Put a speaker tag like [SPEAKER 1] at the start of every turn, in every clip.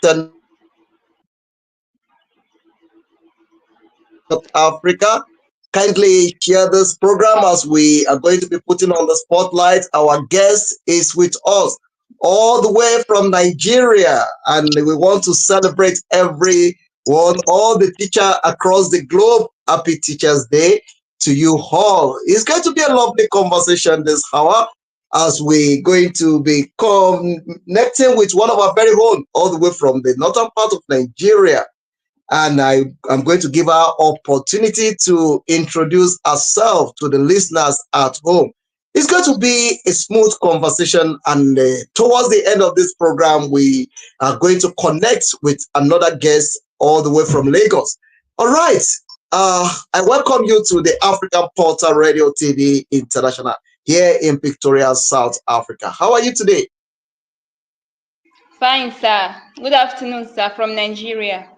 [SPEAKER 1] South Africa. Kindly share this program as we are going to be putting on the spotlight. Our guest is with us all the way from Nigeria, and we want to celebrate everyone, all the teacher across the globe. Happy Teachers Day to you all. It's going to be a lovely conversation this hour as we going to be connecting with one of our very own all the way from the northern part of Nigeria, and am going to give her opportunity to introduce herself to the listeners at home. It's going to be a smooth conversation, and towards the end of this program, we are going to connect with another guest all the way from Lagos. All right, I welcome you to the African Portal Radio TV International here in Pretoria, South Africa. How are you today?
[SPEAKER 2] Fine, sir. Good afternoon, sir, from Nigeria.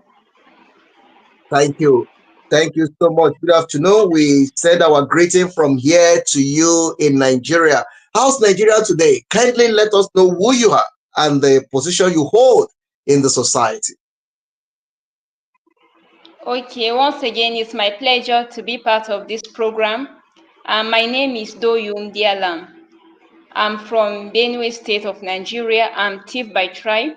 [SPEAKER 1] Thank you. Thank you so much. Good afternoon. We send our greeting from here to you in Nigeria. How's Nigeria today? Kindly let us know who you are and the position you hold in the society.
[SPEAKER 2] Okay, once again, it's my pleasure to be part of this program. My name is Dealam. I'm from Benue State of Nigeria. I'm Tiv by tribe.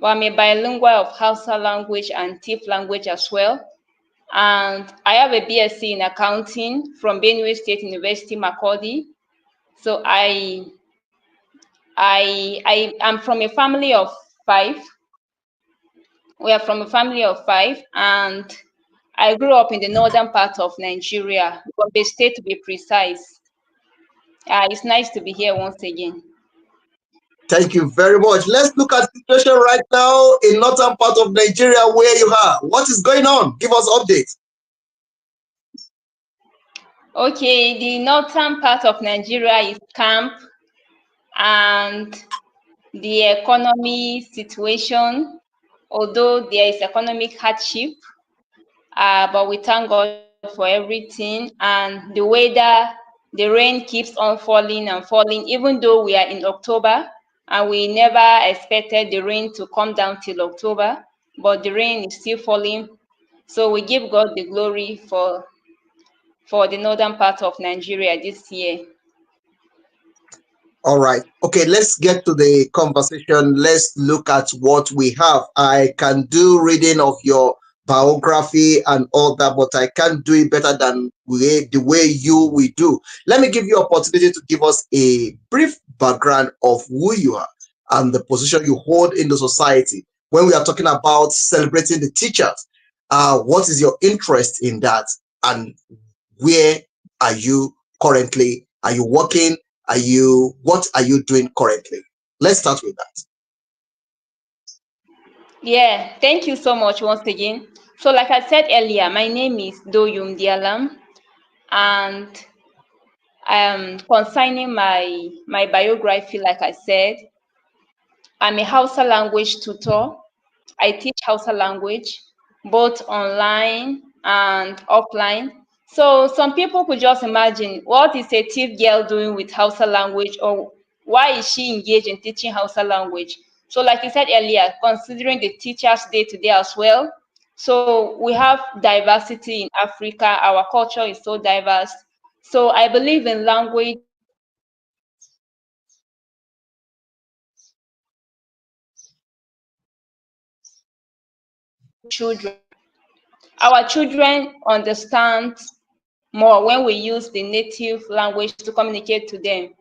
[SPEAKER 2] Well, I'm a bilingual of Hausa language and Tiv language as well. And I have a BSc in accounting from Benue State University, Makurdi. So I am from a family of five. We are from a family of five, and I grew up in the northern part of Nigeria, Gombe State to be precise. It's nice to be here once again.
[SPEAKER 1] Thank you very much. Let's look at the situation right now in northern part of Nigeria where you are. What is going on? Give us updates.
[SPEAKER 2] Okay, the northern part of Nigeria is camp, and the economy situation, although there is economic hardship, but we thank God for everything. And the weather, the rain keeps on falling and falling, even though we are in October, and we never expected the rain to come down till October, but the rain is still falling. So we give God the glory for the northern part of Nigeria this year.
[SPEAKER 1] All right. Okay, let's get to the conversation. Let's look at what we have. I can do reading of your biography and all that, but I can't do it better than the way you we do. Let me give you opportunity to give us a brief background of who you are and the position you hold in the society. When we are talking about celebrating the teachers, what is your interest in that, and where are you currently? Are you working? What are you doing currently? Let's start with that.
[SPEAKER 2] Yeah, thank you so much once again. So like I said earlier, my name is Dooyum Dealam, and concerning my biography, like I said, I'm a Hausa language tutor. I teach Hausa language both online and offline. So some people could just imagine, what is a thief girl doing with Hausa language, or why is she engaged in teaching Hausa language? So like you said earlier, considering the Teachers Day today as well, so we have diversity in Africa. Our culture is so diverse. So I believe in language children. Our children understand more when we use the native language to communicate to them.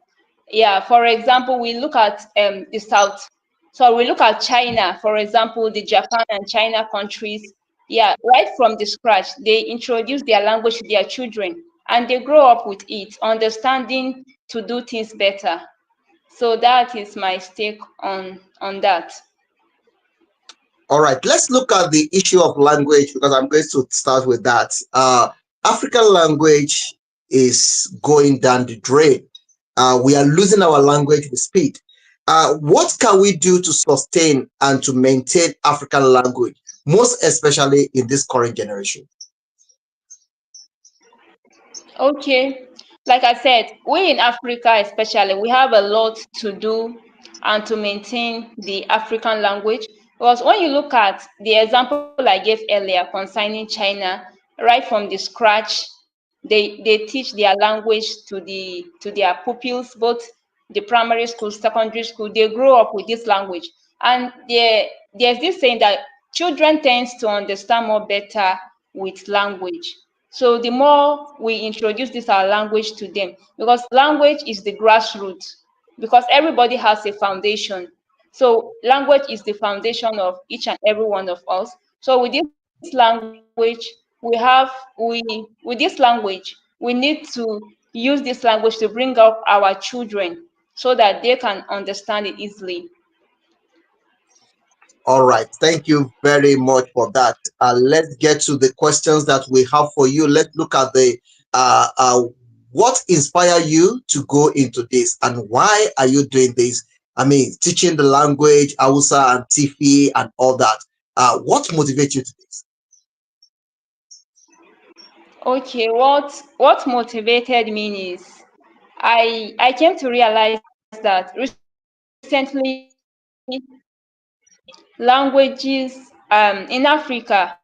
[SPEAKER 2] Yeah, for example, we look at the South. So we look at China, for example, the Japan and China countries. Yeah, right from the scratch, they introduce their language to their children, and they grow up with it, understanding to do things better. So that is my stake on that.
[SPEAKER 1] All right, let's look at the issue of language because I'm going to start with that. African language is going down the drain. We are losing our language with speed. What can we do to sustain and to maintain African language, most especially in this current generation?
[SPEAKER 2] Okay, like I said, we in Africa especially, we have a lot to do and to maintain the African language. Because when you look at the example I gave earlier concerning China, right from the scratch, they teach their language to their pupils, both the primary school, secondary school. They grow up with this language, and there's this saying that children tends to understand more better with language. So the more we introduce this our language to them, because language is the grassroots, because everybody has a foundation. So language is the foundation of each and every one of us. So with this language, with this language, we need to use this language to bring up our children so that they can understand it easily.
[SPEAKER 1] All right. Thank you very much for that. Let's get to the questions that we have for you. Let's look at the uh, uh, what inspired you to go into this and why are you doing this? I mean, teaching the language, Hausa and Tifi and all that. What motivates you to this?
[SPEAKER 2] Okay, what motivated me is I came to realize that recently languages in Africa,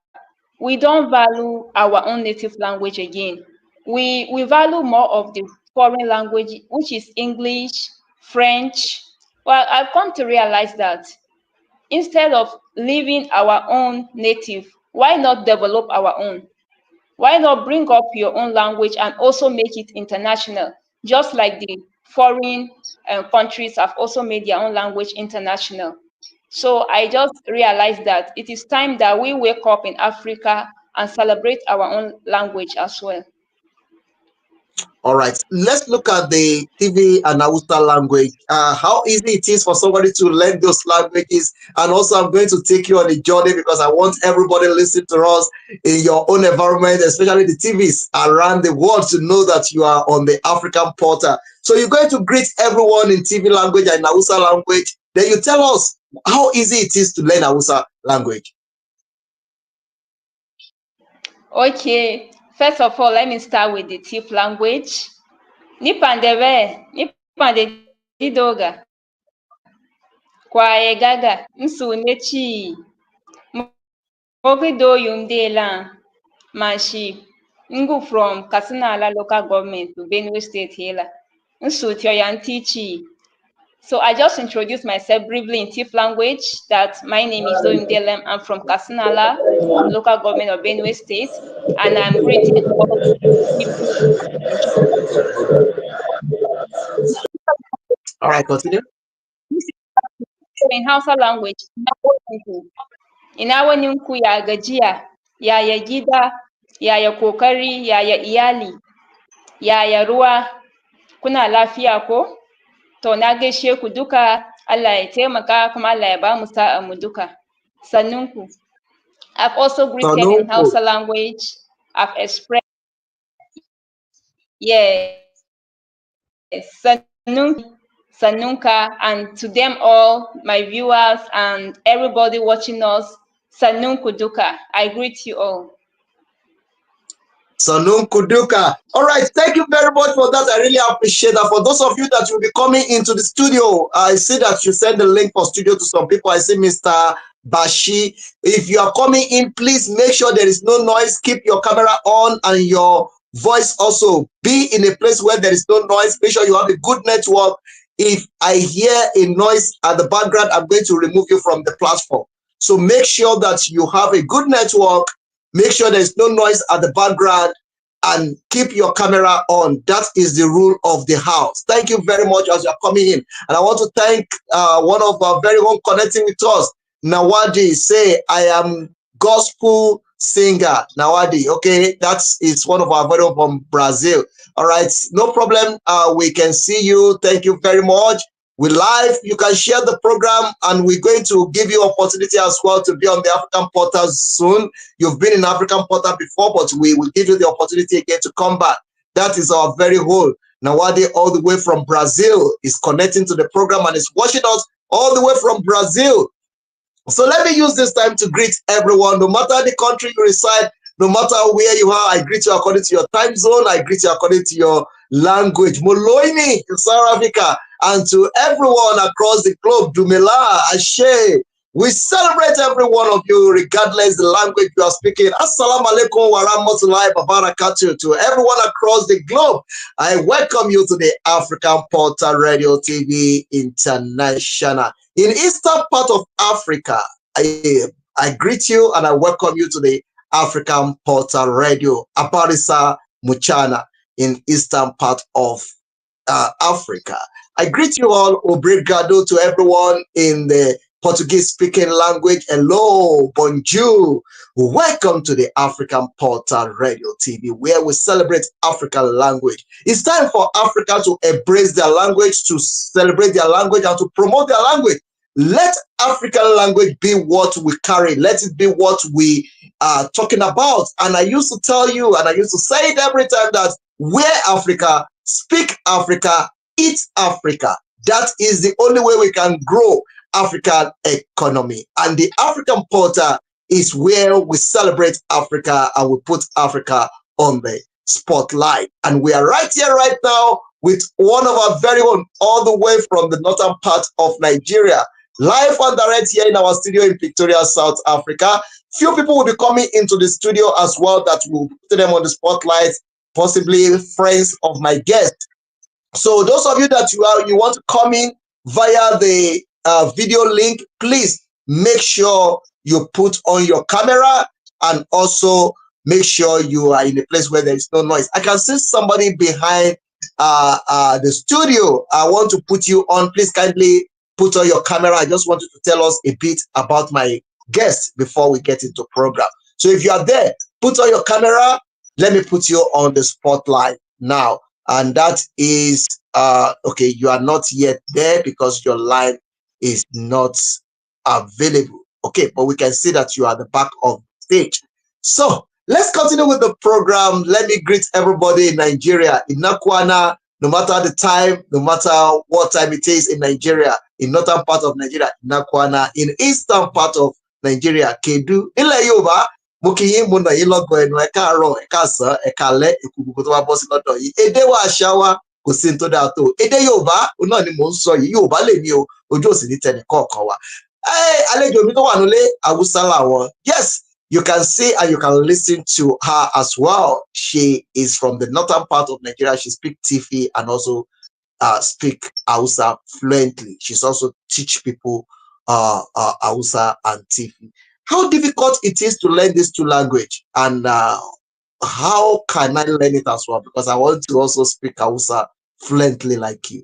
[SPEAKER 2] we don't value our own native language again. We value more of the foreign language, which is English, French. Well, I've come to realize that instead of leaving our own native, why not develop our own? Why not bring up your own language and also make it international, just like the foreign countries have also made their own language international? So I just realized that it is time that we wake up in Africa and celebrate our own language as well.
[SPEAKER 1] All right, let's look at the TV and Hausa language. How easy it is for somebody to learn those languages. And also, I'm going to take you on a journey because I want everybody listening to us in your own environment, especially the TVs around the world, to know that you are on the African portal. So you're going to greet everyone in TV language and Hausa language. Then you tell us how easy it is to learn Hausa language.
[SPEAKER 2] Okay, first of all, let me start with the tip language. Nipande didoga, kwaye gaga, nsune chi, mogi doyum Dealam, manshi, ngu from Kasinala local government to Benue State here. Nsu tioyanti chi. So I just introduced myself briefly in Tif language that my name is Dooyum. I'm from Kasinala, local government of Benue State, and I'm greeting all people in
[SPEAKER 1] All right, continue.
[SPEAKER 2] Hausa language. Ina wani ku ya gajiya, yaya gida, yaya kokari, yaya iyali, yaya ruwa, kuna lafiya ko? To na gaishe ku duka, Allah ya taimaka kuma Allah ya bamu sa'a mu duka. Sannunku. I've also greeted in
[SPEAKER 1] Sanunku.
[SPEAKER 2] Hausa language. I've expressed, yes, Sannunka, and to them all, my viewers and everybody watching us, Sannunku duka. I greet you all.
[SPEAKER 1] Sanun Kuduka. All right, thank you very much for that. I really appreciate that. For those of you that will be coming into the studio, I see that you send the link for studio to some people. I see Mr. Bashi. If you are coming in, please make sure there is no noise. Keep your camera on and your voice also. Be in a place where there is no noise. Make sure you have a good network. If I hear a noise at the background, I'm going to remove you from the platform. So make sure that you have a good network. Make sure there's no noise at the background and keep your camera on. That is the rule of the house. Thank you very much as you're coming in. And I want to thank one of our very own connecting with us, Nawadi. Say, I am gospel singer. Nawadi, okay? That is one of our very own from Brazil. All right, no problem. We can see you. Thank you very much. We live, you can share the program, and we're going to give you opportunity as well to be on the African portal soon. You've been in African portal before, but we will give you the opportunity again to come back. That is our very whole. Nawadi, all the way from Brazil, is connecting to the program and is watching us all the way from Brazil. So let me use this time to greet everyone, no matter the country you reside, no matter where you are. I greet you according to your time zone. I greet you according to your language. Moloini in South Africa, and to everyone across the globe, Dumela, Ashe, We celebrate every one of you, regardless the language you are speaking. Assalamu alaikum wa rahmatullahi wa barakatuh to everyone across the globe. I welcome you to the African Portal Radio TV International. In eastern part of Africa, I greet you and I welcome you to the African Portal Radio, Aparisa Muchana, in eastern part of Africa. I greet you all, obrigado to everyone in the Portuguese speaking language. Hello, bonjour. Welcome to the African Portal Radio TV, where we celebrate African language. It's time for Africa to embrace their language, to celebrate their language, and to promote their language. Let African language be what we carry. Let it be what we are talking about. And I used to tell you, and I used to say it every time, that wear Africa, speak Africa, eat Africa. That is the only way we can grow African economy. And the African Portal is where we celebrate Africa and we put Africa on the spotlight. And we are right here, right now, with one of our very own, all the way from the northern part of Nigeria, live and direct here in our studio in Pretoria, South Africa. Few people will be coming into the studio as well that will put them on the spotlight, possibly friends of my guest. So those of you that you want to come in via the video link, please make sure you put on your camera and also make sure you are in a place where there is no noise. I can see somebody behind the studio. I want to put you on. Please kindly put on your camera. I just want you to tell us a bit about my guest before we get into program. So if you are there, put on your camera. Let me put you on the spotlight now. And that is, okay, you are not yet there because your line is not available. Okay, but we can see that you are at the back of the stage. So let's continue with the program. Let me greet everybody in Nigeria, in Nakwana, no matter the time, no matter what time it is in Nigeria, in northern part of Nigeria, Nakwana, in eastern part of Nigeria, Kedu, Ile Yoruba, mo kí yín mo nà yín lọ́gọ̀ ẹnu ẹ káàárọ̀ ẹ káàsán ẹ káalẹ́ ìkùkù tó wá bọ́ sí lọ́dọ̀ yìí èdè wa àṣà wa kò sí ní tó dáa tó èdè Yorùbá náà ni mò ń sọ yìí Yorùbá lè ní o ojú òsì ní tẹnì kọ̀ọ̀kan wa àlejò mi tó wà nílé Haúsá làwọn. Yes, you can see and you can listen to her as well. She is from the northern part of Nigeria. She speaks Tifi and also speak Hausa fluently. She's also teach people Hausa and Tifi. How difficult it is to learn these two languages, and how can I learn it as well? Because I want to also speak Hausa fluently like you.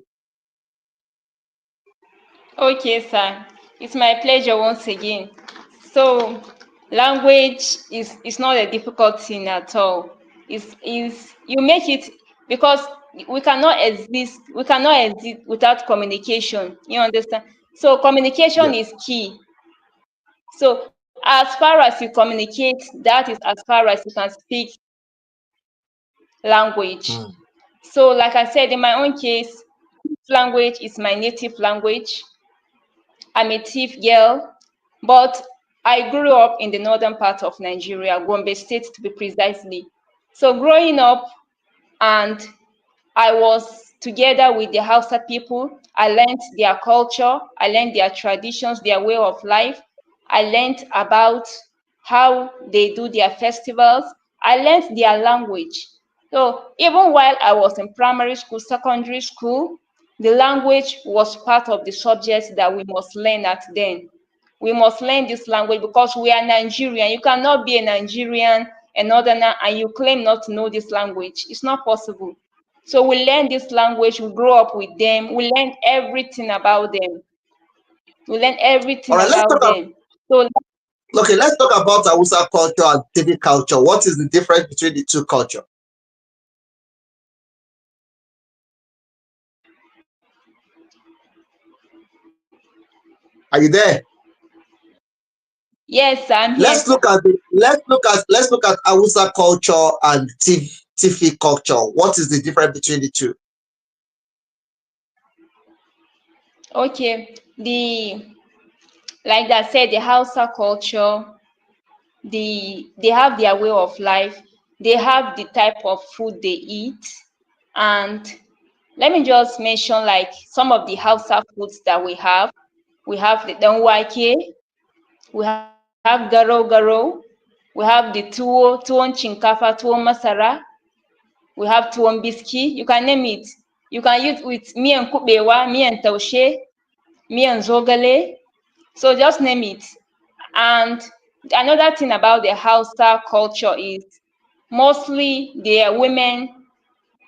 [SPEAKER 2] Okay, sir. It's my pleasure once again. So, language is not a difficult thing at all. Is you make it because we cannot exist without communication. You understand? So communication
[SPEAKER 1] Yeah.
[SPEAKER 2] is key. So as far as you communicate, that is as far as you can speak language. So like I said, in my own case, language is my native language. I'm a Tiv girl, but I grew up in the northern part of Nigeria, Gombe State to be precisely. So growing up, and I was together with the Hausa people. I learned their culture, I learned their traditions, their way of life. I learned about how they do their festivals. I learned their language. So even while I was in primary school, secondary school, the language was part of the subjects that we must learn at then. We must learn this language because we are Nigerian. You cannot be a Nigerian, a northerner, and you claim not to know this language. It's not possible. So we learn this language, we grow up with them, we learn everything about them. We learn
[SPEAKER 1] All
[SPEAKER 2] everything
[SPEAKER 1] right, let's
[SPEAKER 2] about
[SPEAKER 1] talk.
[SPEAKER 2] them. So
[SPEAKER 1] Okay, let's talk about Hausa culture and Tibi culture. What is the difference between the two culture? Are you there?
[SPEAKER 2] yes, I'm here,
[SPEAKER 1] Let's
[SPEAKER 2] sir.
[SPEAKER 1] look at Hausa culture and Tifi culture. What is the difference between the two?
[SPEAKER 2] Okay, like I said, the Hausa culture, they have their way of life, they have the type of food they eat, and let me just mention like some of the Hausa foods that we have. We have the danwake, we have garo garo, we have the tuwon shinkafa, tuwon masara, we have tuwon biski. You can name it. You can use with miyan kubewa, miyan taushe, miyan zogale. So just name it. And another thing about the Hausa culture is mostly their women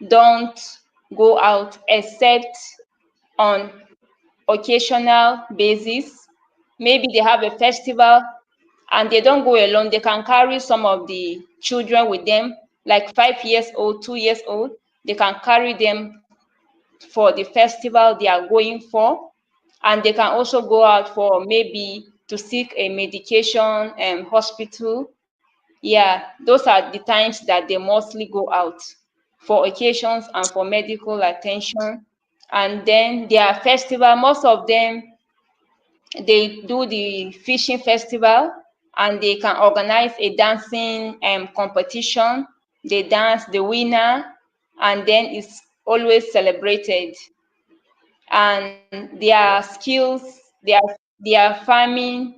[SPEAKER 2] don't go out except on occasional basis. Maybe they have a festival and they don't go alone. They can carry some of the children with them, like 5 years old, 2 years old. They can carry them for the festival they are going for. And they can also go out for maybe to seek a medication hospital. Yeah, those are the times that they mostly go out for occasions and for medical attention. And then their festival, most of them, they do the fishing festival and they can organize a dancing competition. They dance the winner and then it's always celebrated. And their skills, their farming,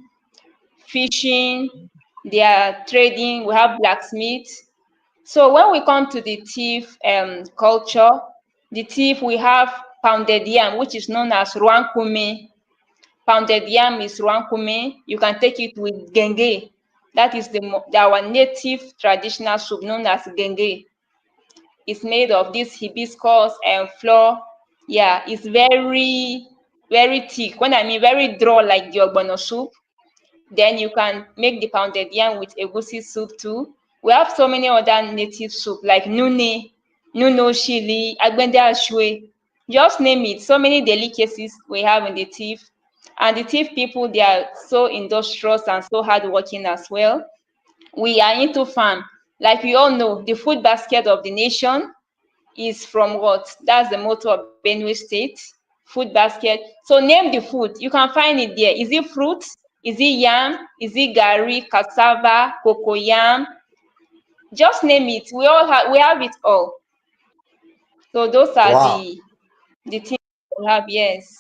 [SPEAKER 2] fishing, their trading, we have blacksmith. So when we come to the thief culture, the thief, we have pounded yam, which is known as ruankume. Pounded yam is ruankume. You can take it with genge. That is our native traditional soup known as genge. It's made of this hibiscus and flour. Yeah, it's very, very thick. When I mean very draw like the ogbono soup, then you can make the pounded yam with egusi soup too. We have so many other native soup like nune, nuno shili, agbende ashwe. Just name it. So many delicacies we have in the thief. And the thief people, they are so industrious and so hardworking as well. We are into farm. Like we all know, the food basket of the nation is from what? That's the motto of Benue State, food basket. So name the food. You can find it there. Is it fruit? Is it yam? Is it gari, cassava, cocoyam? Just name it. We have it all. So those are
[SPEAKER 1] Wow.
[SPEAKER 2] the things we have. Yes.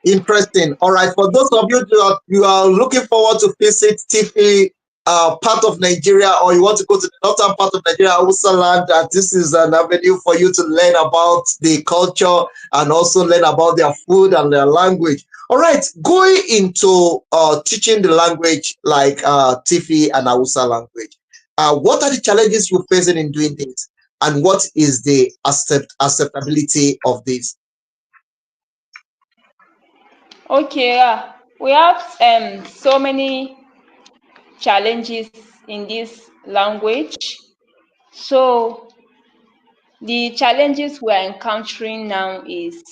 [SPEAKER 1] Interesting. All right. For those of you you are looking forward to visit Tifi part of Nigeria, or you want to go to the northern part of Nigeria, Hausa land, this is an avenue for you to learn about the culture and also learn about their food and their language. All right. Going into teaching the language like Tifi and Hausa language, what are the challenges you're facing in doing this? And what is the acceptability of this?
[SPEAKER 2] Okay. We have so many challenges in this language. So the challenges we're encountering now is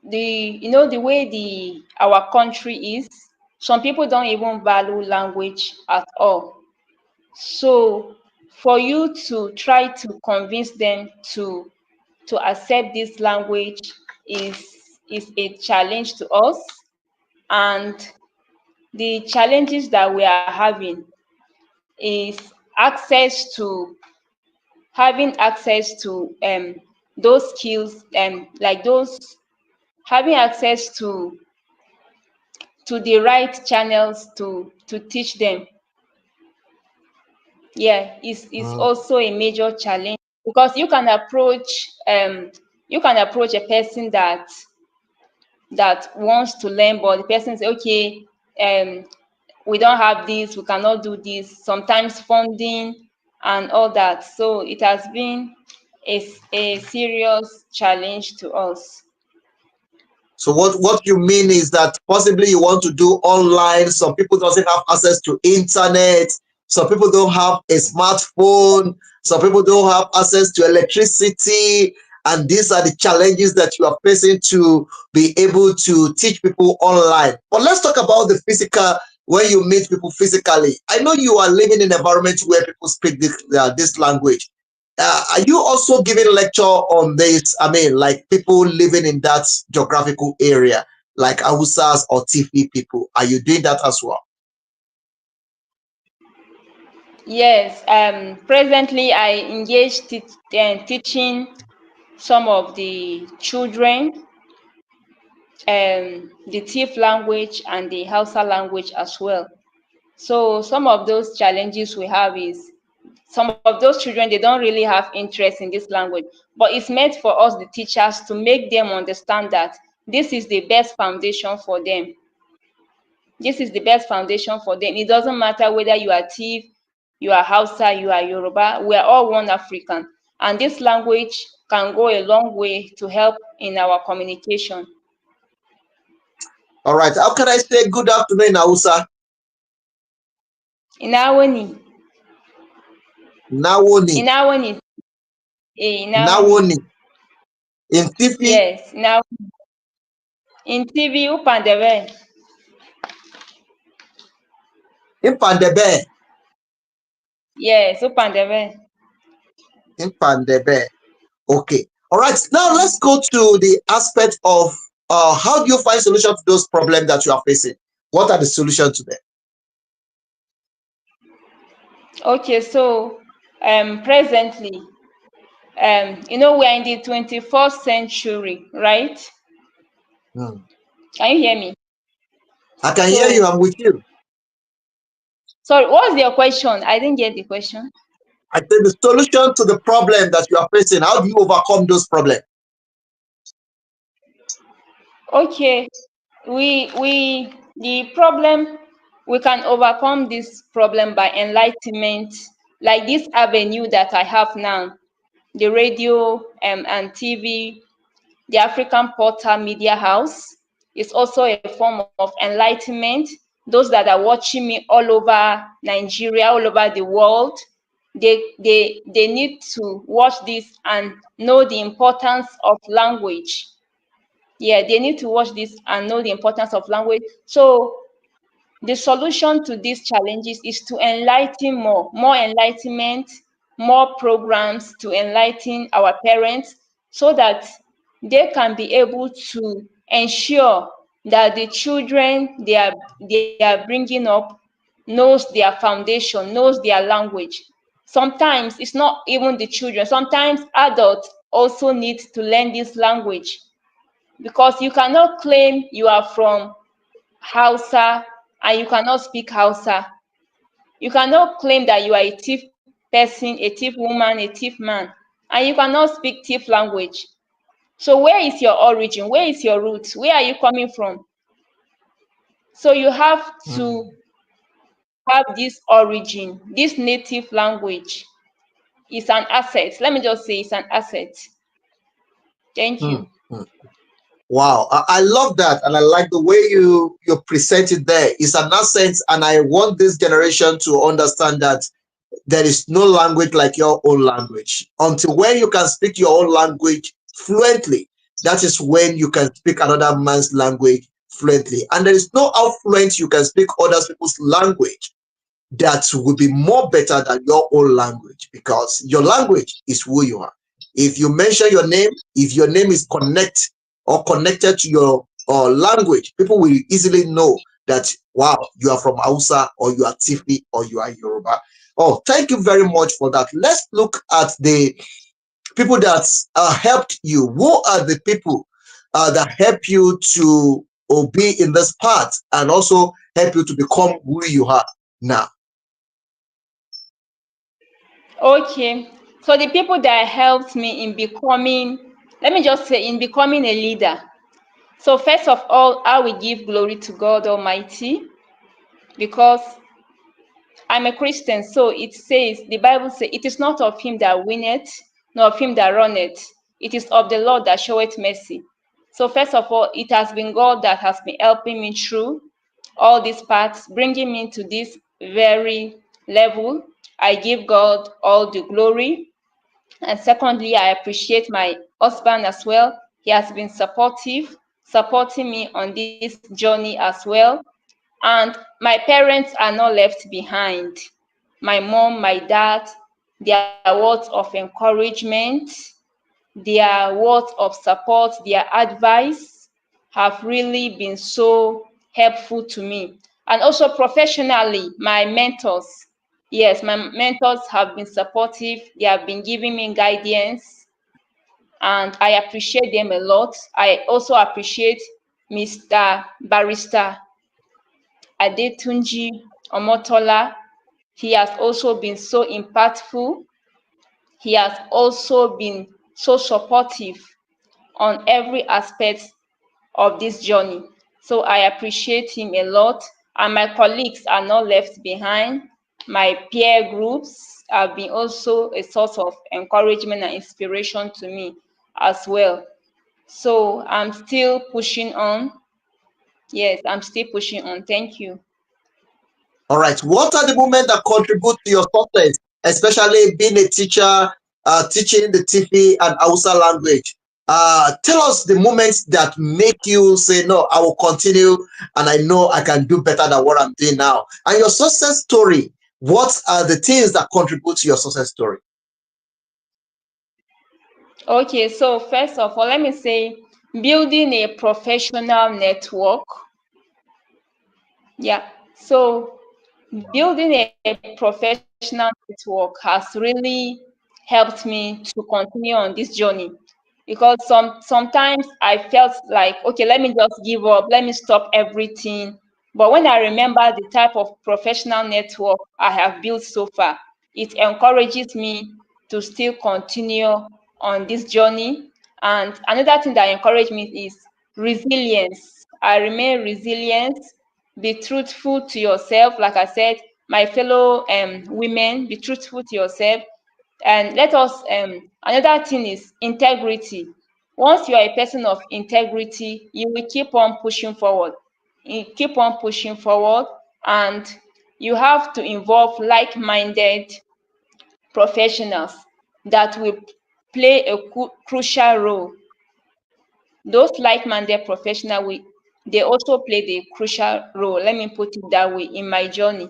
[SPEAKER 2] the way our country is. Some people don't even value language at all. So for you to try to convince them to accept this language is a challenge to us. And the challenges that we are having is access to having access to those skills, like those having access to the right channels to teach them. Yeah, is also a major challenge because you can approach a person that wants to learn, but the person say, okay, we don't have this, we cannot do this, sometimes funding and all that. So it has been a serious challenge to us.
[SPEAKER 1] So what you mean is that possibly you want to do online. Some people doesn't have access to internet. Some people don't have a smartphone. Some people don't have access to electricity. And these are the challenges that you are facing to be able to teach people online. But let's talk about the physical, when you meet people physically. I know you are living in an environment where people speak this language. Are you also giving lecture on this? I mean, like people living in that geographical area, like Awusas or Tifi people. Are you doing that as well?
[SPEAKER 2] Yes, presently I engage teaching some of the children the Tiv language and the Hausa language as well. So some of those challenges we have is some of those children, they don't really have interest in this language, but it's meant for us, the teachers, to make them understand that this is the best foundation for them. This is the best foundation for them. It doesn't matter whether you are Tiv, you are Hausa, you are Yoruba, we are all one African. And this language can go a long way to help in our communication.
[SPEAKER 1] All right. How can I say good afternoon in Hausa?
[SPEAKER 2] Inawoni.
[SPEAKER 1] Nawoni.
[SPEAKER 2] Inawoni. Inawoni.
[SPEAKER 1] Nawoni. In Tifi,
[SPEAKER 2] Yes, Inawoni. In TV, Upandebe.
[SPEAKER 1] in Pandebe.
[SPEAKER 2] Yes, Upandebe.
[SPEAKER 1] In Pandebe. Okay. All right. Now let's go to the aspect of how do you find solution to those problems that you are facing? What are the solutions to them?
[SPEAKER 2] Okay, so presently, we're in the 21st century, right?
[SPEAKER 1] Hmm.
[SPEAKER 2] Can you hear me?
[SPEAKER 1] I can hear you.
[SPEAKER 2] So,
[SPEAKER 1] I'm with you.
[SPEAKER 2] sorry, what's your question? I didn't get the question.
[SPEAKER 1] I said the solution to the problem that you are facing. How do you overcome those problems?
[SPEAKER 2] Okay, the problem, we can overcome this problem by enlightenment, like this avenue that I have now, the radio and TV, the African Portal Media House is also a form of enlightenment. Those that are watching me all over Nigeria, all over the world, they need to watch this and know the importance of language. Yeah, they need to watch this and know the importance of language. So the solution to these challenges is to enlighten more enlightenment, more programs to enlighten our parents so that they can be able to ensure that the children they are bringing up knows their foundation, knows their language. Sometimes it's not even the children, sometimes adults also need to learn this language, because you cannot claim you are from Hausa and you cannot speak Hausa. You cannot claim that you are a Tiv person, a Tiv woman, a Tiv man, and you cannot speak Tiv language. So where is your origin? Where is your roots? Where are you coming from? So you have
[SPEAKER 1] Hmm.
[SPEAKER 2] to have this origin, this native language is an asset. Let me just say it's an asset. Thank
[SPEAKER 1] Hmm.
[SPEAKER 2] you.
[SPEAKER 1] Hmm. Wow, I love that, and I like the way you present it there. It's an asset, and I want this generation to understand that there is no language like your own language. Until when you can speak your own language fluently, that is when you can speak another man's language fluently. And there is no how fluent you can speak other people's language that will be more better than your own language, because your language is who you are. If you mention your name, if your name is connected to your language, people will easily know that wow, you are from Hausa, or you are Tifi, or you are Yoruba. Oh, thank you very much for that. Let's look at the people that helped you. Who are the people that help you to be in this path and also help you to become who you are now?
[SPEAKER 2] Okay. So the people that helped me in becoming, let me just say, in becoming a leader. So first of all, I will give glory to God Almighty, because I'm a Christian. So it says, the Bible says, it is not of him that winneth, nor of him that runneth. It is of the Lord that showeth mercy. So first of all, it has been God that has been helping me through all these paths, bringing me to this very level. I give God all the glory. And secondly, I appreciate my husband as well. He has been supportive, supporting me on this journey as well. And my parents are not left behind. My mom, my dad, their words of encouragement, their words of support, their advice have really been so helpful to me. And also professionally, my mentors. Yes, my mentors have been supportive. They have been giving me guidance, and I appreciate them a lot. I also appreciate Mr. Barrister Adetunji Omotola. He has also been so impactful. He has also been so supportive on every aspect of this journey. So I appreciate him a lot. And my colleagues are not left behind. My peer groups have been also a source of encouragement and inspiration to me as well. So I'm still pushing on. Yes, I'm still pushing on. Thank you.
[SPEAKER 1] All right. What are the moments that contribute to your success, especially being a teacher, teaching the Tifi and Hausa language? Tell us the moments that make you say, no, I will continue and I know I can do better than what I'm doing now. And your success story, what are the things that contribute to your success story?
[SPEAKER 2] Okay, so first of all, let me say building a professional network. Yeah, so building a professional network has really helped me to continue on this journey, because sometimes I felt like, okay, let me just give up, let me stop everything. But when I remember the type of professional network I have built so far, it encourages me to still continue on this journey. And another thing that encouraged me is resilience. I remain resilient. Be truthful to yourself. Like I said, my fellow women, be truthful to yourself. And let us another thing is integrity. Once you are a person of integrity, you will keep on pushing forward. You keep on pushing forward, and you have to involve like-minded professionals that will play a crucial role. Those like-minded professionals will they also play the crucial role, let me put it that way, in my journey.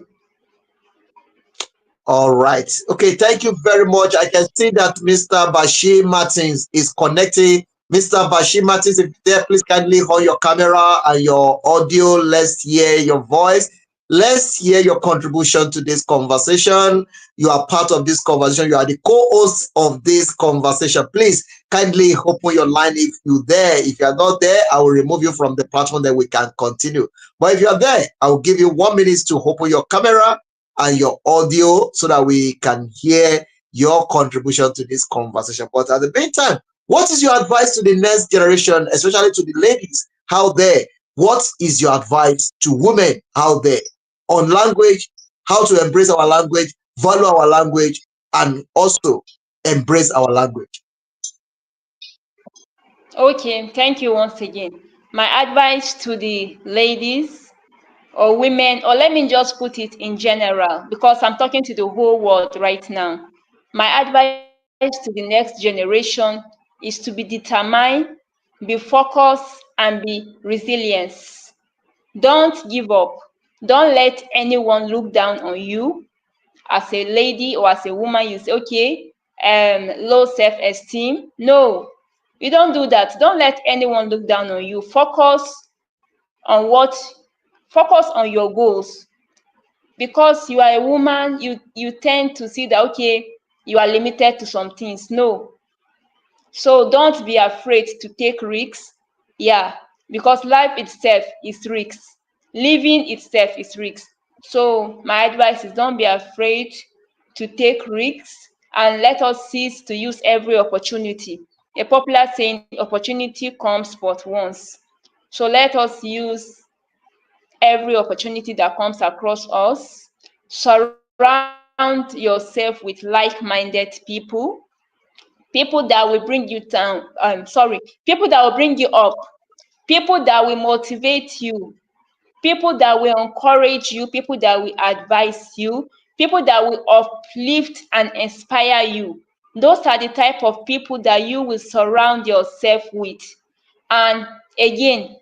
[SPEAKER 1] All right. Okay. Thank you very much. I can see that Mr. Bashir Martins is connecting. Mr. Bashir Martins, if you're there, please kindly hold your camera and your audio. Let's hear your voice. Let's hear your contribution to this conversation. You are part of this conversation. You are the co-host of this conversation. Please kindly open your line if you're there. If you are not there, I will remove you from the platform, then we can continue. But if you are there, I will give you 1 minute to open your camera and your audio so that we can hear your contribution to this conversation. But at the meantime, what is your advice to the next generation, especially to the ladies out there? What is your advice to women out there on language, how to embrace our language, value our language, and also embrace our language?
[SPEAKER 2] Okay, thank you once again. My advice to the ladies or women, or let me just put it in general, because I'm talking to the whole world right now. My advice to the next generation is to be determined, be focused, and be resilient. Don't give up. Don't let anyone look down on you. As a lady or as a woman, you say, okay, low self-esteem. No, you don't do that. Don't let anyone look down on you. Focus on your goals. Because you are a woman, you tend to see that, okay, you are limited to some things. No, so don't be afraid to take risks. Yeah, because life itself is risks. Living itself is risks. So my advice is, don't be afraid to take risks, and let us cease to use every opportunity. A popular saying, opportunity comes but once. So let us use every opportunity that comes across us. Surround yourself with like-minded people that will bring you down. People that will bring you up, people that will motivate you, people that will encourage you, people that will advise you, people that will uplift and inspire you. Those are the type of people that you will surround yourself with. And again,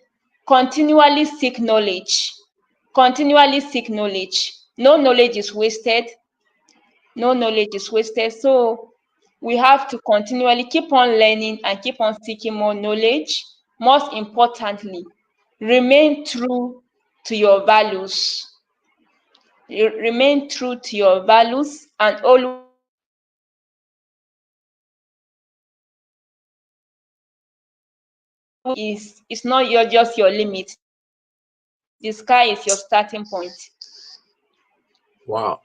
[SPEAKER 2] continually seek knowledge. Continually seek knowledge. No knowledge is wasted. No knowledge is wasted. So we have to continually keep on learning and keep on seeking more knowledge. Most importantly, remain true to your values. Remain true to your values and always keep on learning. Always keep on learning. is not just your limit. The sky is your starting point.
[SPEAKER 1] Wow.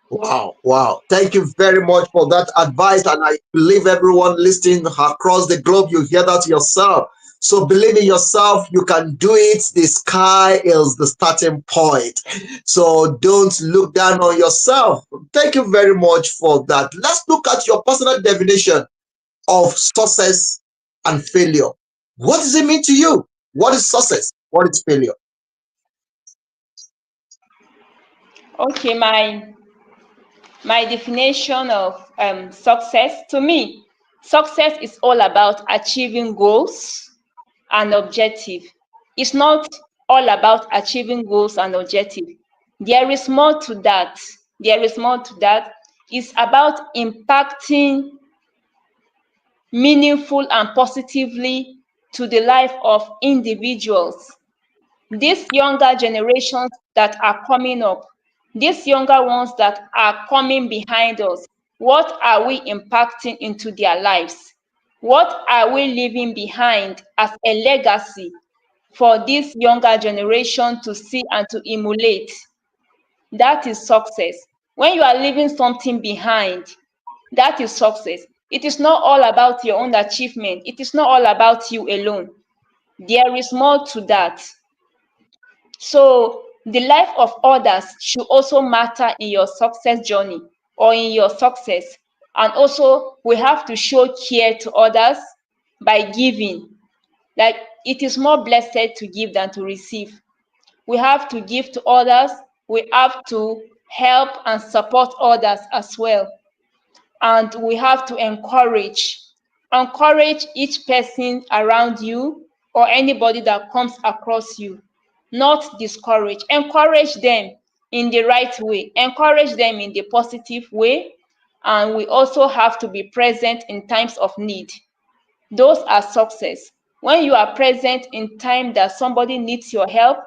[SPEAKER 1] Wow. Thank you very much for that advice. And I believe everyone listening across the globe, you hear that yourself. So believe in yourself, you can do it. The sky is the starting point. So don't look down on yourself. Thank you very much for that. Let's look at your personal definition of success and failure. What does it mean to you? What is success? What is failure?
[SPEAKER 2] Okay, my definition of success, to me, success is all about achieving goals and objective. It's not all about achieving goals and objective. There is more to that. It's about impacting meaningful and positively to the life of individuals. These younger generations that are coming up, these younger ones that are coming behind us, what are we impacting into their lives? What are we leaving behind as a legacy for this younger generation to see and to emulate? That is success. When you are leaving something behind, that is success. It is not all about your own achievement. It is not all about you alone. There is more to that. So the life of others should also matter in your success journey or in your success. And also, we have to show care to others by giving. Like, it is more blessed to give than to receive. We have to give to others. We have to help and support others as well. And we have to encourage each person around you or anybody that comes across you, not discourage. Encourage them in the right way, encourage them in the positive way. And we also have to be present in times of need. Those are success. When you are present in time that somebody needs your help,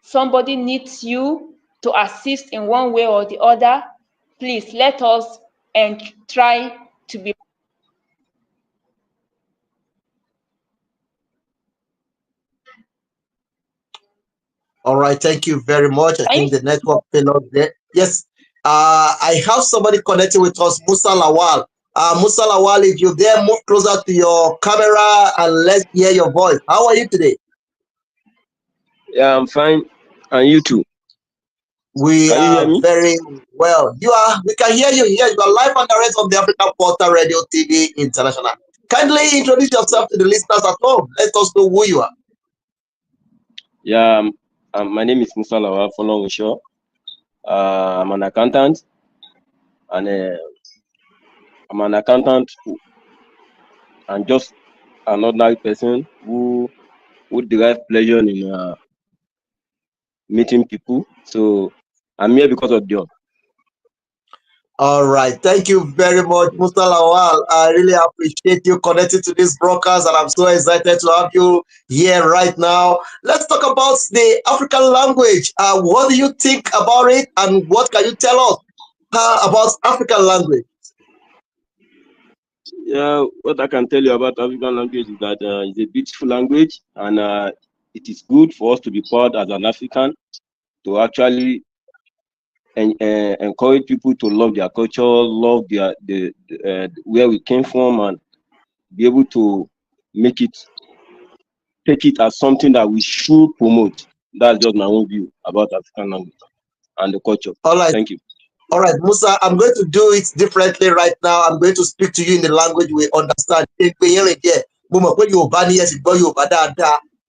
[SPEAKER 2] somebody needs you to assist in one way or the other, please let us and try to be.
[SPEAKER 1] All right, thank you very much. I
[SPEAKER 2] Can you
[SPEAKER 1] think the network fell out there. Yes, I have somebody connected with us, Musa Lawal. Musa Lawal, if you're there, move closer to your camera and let's hear your voice. How are you today?
[SPEAKER 3] Yeah, I'm fine. And you too?
[SPEAKER 1] We
[SPEAKER 3] Can you hear
[SPEAKER 1] are
[SPEAKER 3] me?
[SPEAKER 1] very well. We can hear you here. You are live on the rest of the African Portal Radio TV International. Kindly introduce yourself to the listeners at home. Let us know who you are.
[SPEAKER 3] Yeah, my name is Musa Lawal Folongisho. I'm an accountant, and I'm an accountant and just an ordinary person who derive pleasure in meeting people. So I'm here because of Dion.
[SPEAKER 1] All right. Thank you very much, Musa Lawal. I really appreciate you connecting to this broadcast, and I'm so excited to have you here right now. Let's talk about the African language. What do you think about it, and what can you tell us about African language?
[SPEAKER 3] Yeah, what I can tell you about African language is that it's a beautiful language, and it is good for us to be proud as an African to actually encourage people to love their culture, love the where we came from, and be able to take it as something that we should promote. That's just my own view about African language and the culture.
[SPEAKER 1] All right.
[SPEAKER 3] Thank you.
[SPEAKER 1] All right, Musa, I'm going to do it differently right now. I'm going to speak to you in the language we understand.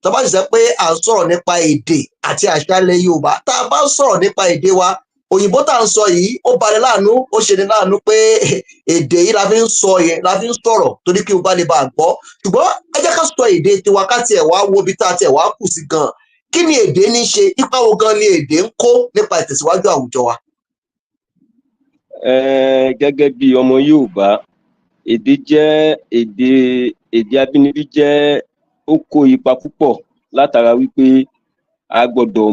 [SPEAKER 1] Tó bá ṣe pé à ń sọ̀rọ̀ nípa èdè àti àṣà ilẹ̀ Yorùbá, tá a bá ń sọ̀rọ̀ nípa èdè wa, òyìnbó tá à ń sọ yìí, ó bani láàánú, ó ṣe ni láàánú pé èdè yìí la fi ń sọ yẹn, la fi ń sọ̀rọ̀ torí kí o bá lè bá a gbọ́. Ṣùgbọ́n ẹ jẹ́ ká sọ èdè tiwa ká tiẹ̀ wá wo ibi tá a tiẹ̀ wá kù sí gan-an. Kí ni èdè ní ṣe? Ipa wo gan ni èdè ń kó nípa ìtẹ̀síwájú àwùjọ wa?
[SPEAKER 3] Gẹ́gẹ́ bí ọmọ Yorùbá, èdè abínibí jẹ́ ó kó ipa púpọ̀ látara wípé a gbọ́dọ̀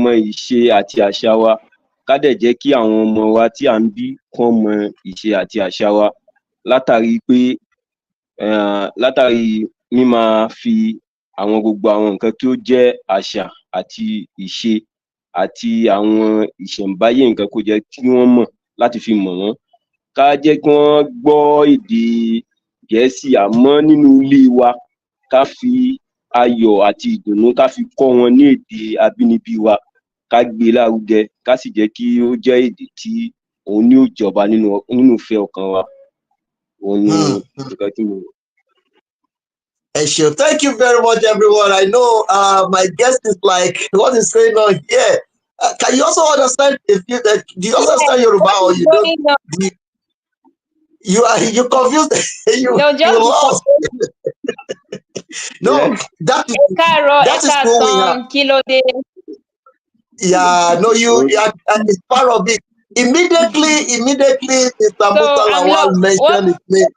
[SPEAKER 3] mọ ìṣe àti àṣà wa, ká dẹ̀ jẹ́ kí àwọn ọmọ wa tí à ń bí kán mọ ìṣe àti àṣà wa, látàrí pé látàrí mímáa fi àwọn gbogbo àwọn nǹkan tí ó jẹ́ àṣà àti ìṣe àti àwọn ìṣẹ̀ǹbáyé nǹkan kó jẹ́ kí wọ́n mọ̀ láti fi mọ̀ wọ́n. Ká jẹ́ kí wọ́n gbọ́ èdè Gẹ̀ẹ́sì àmọ́ nínú ilé wa ká fi ayọ̀ àti ìdùnnú ká fi kọ́ wọn ní èdè abínibí wa, ká gbé lárugẹ, ká sì jẹ́ kí ó jẹ́ èdè tí òun ní ó jọba nínú ìfẹ́ ọkàn wa. Òun ni nǹkan tí mo.
[SPEAKER 1] Thank you very much, everyone. I know my guest is like, what is going on here? Can you also understand do you understand Yoruba or you don't? You confused. you lost. No,
[SPEAKER 3] Yeah.
[SPEAKER 1] that is who we are. Yeah, no, it's part of it. Immediately, Mr. Musa Lawal mentioned his name.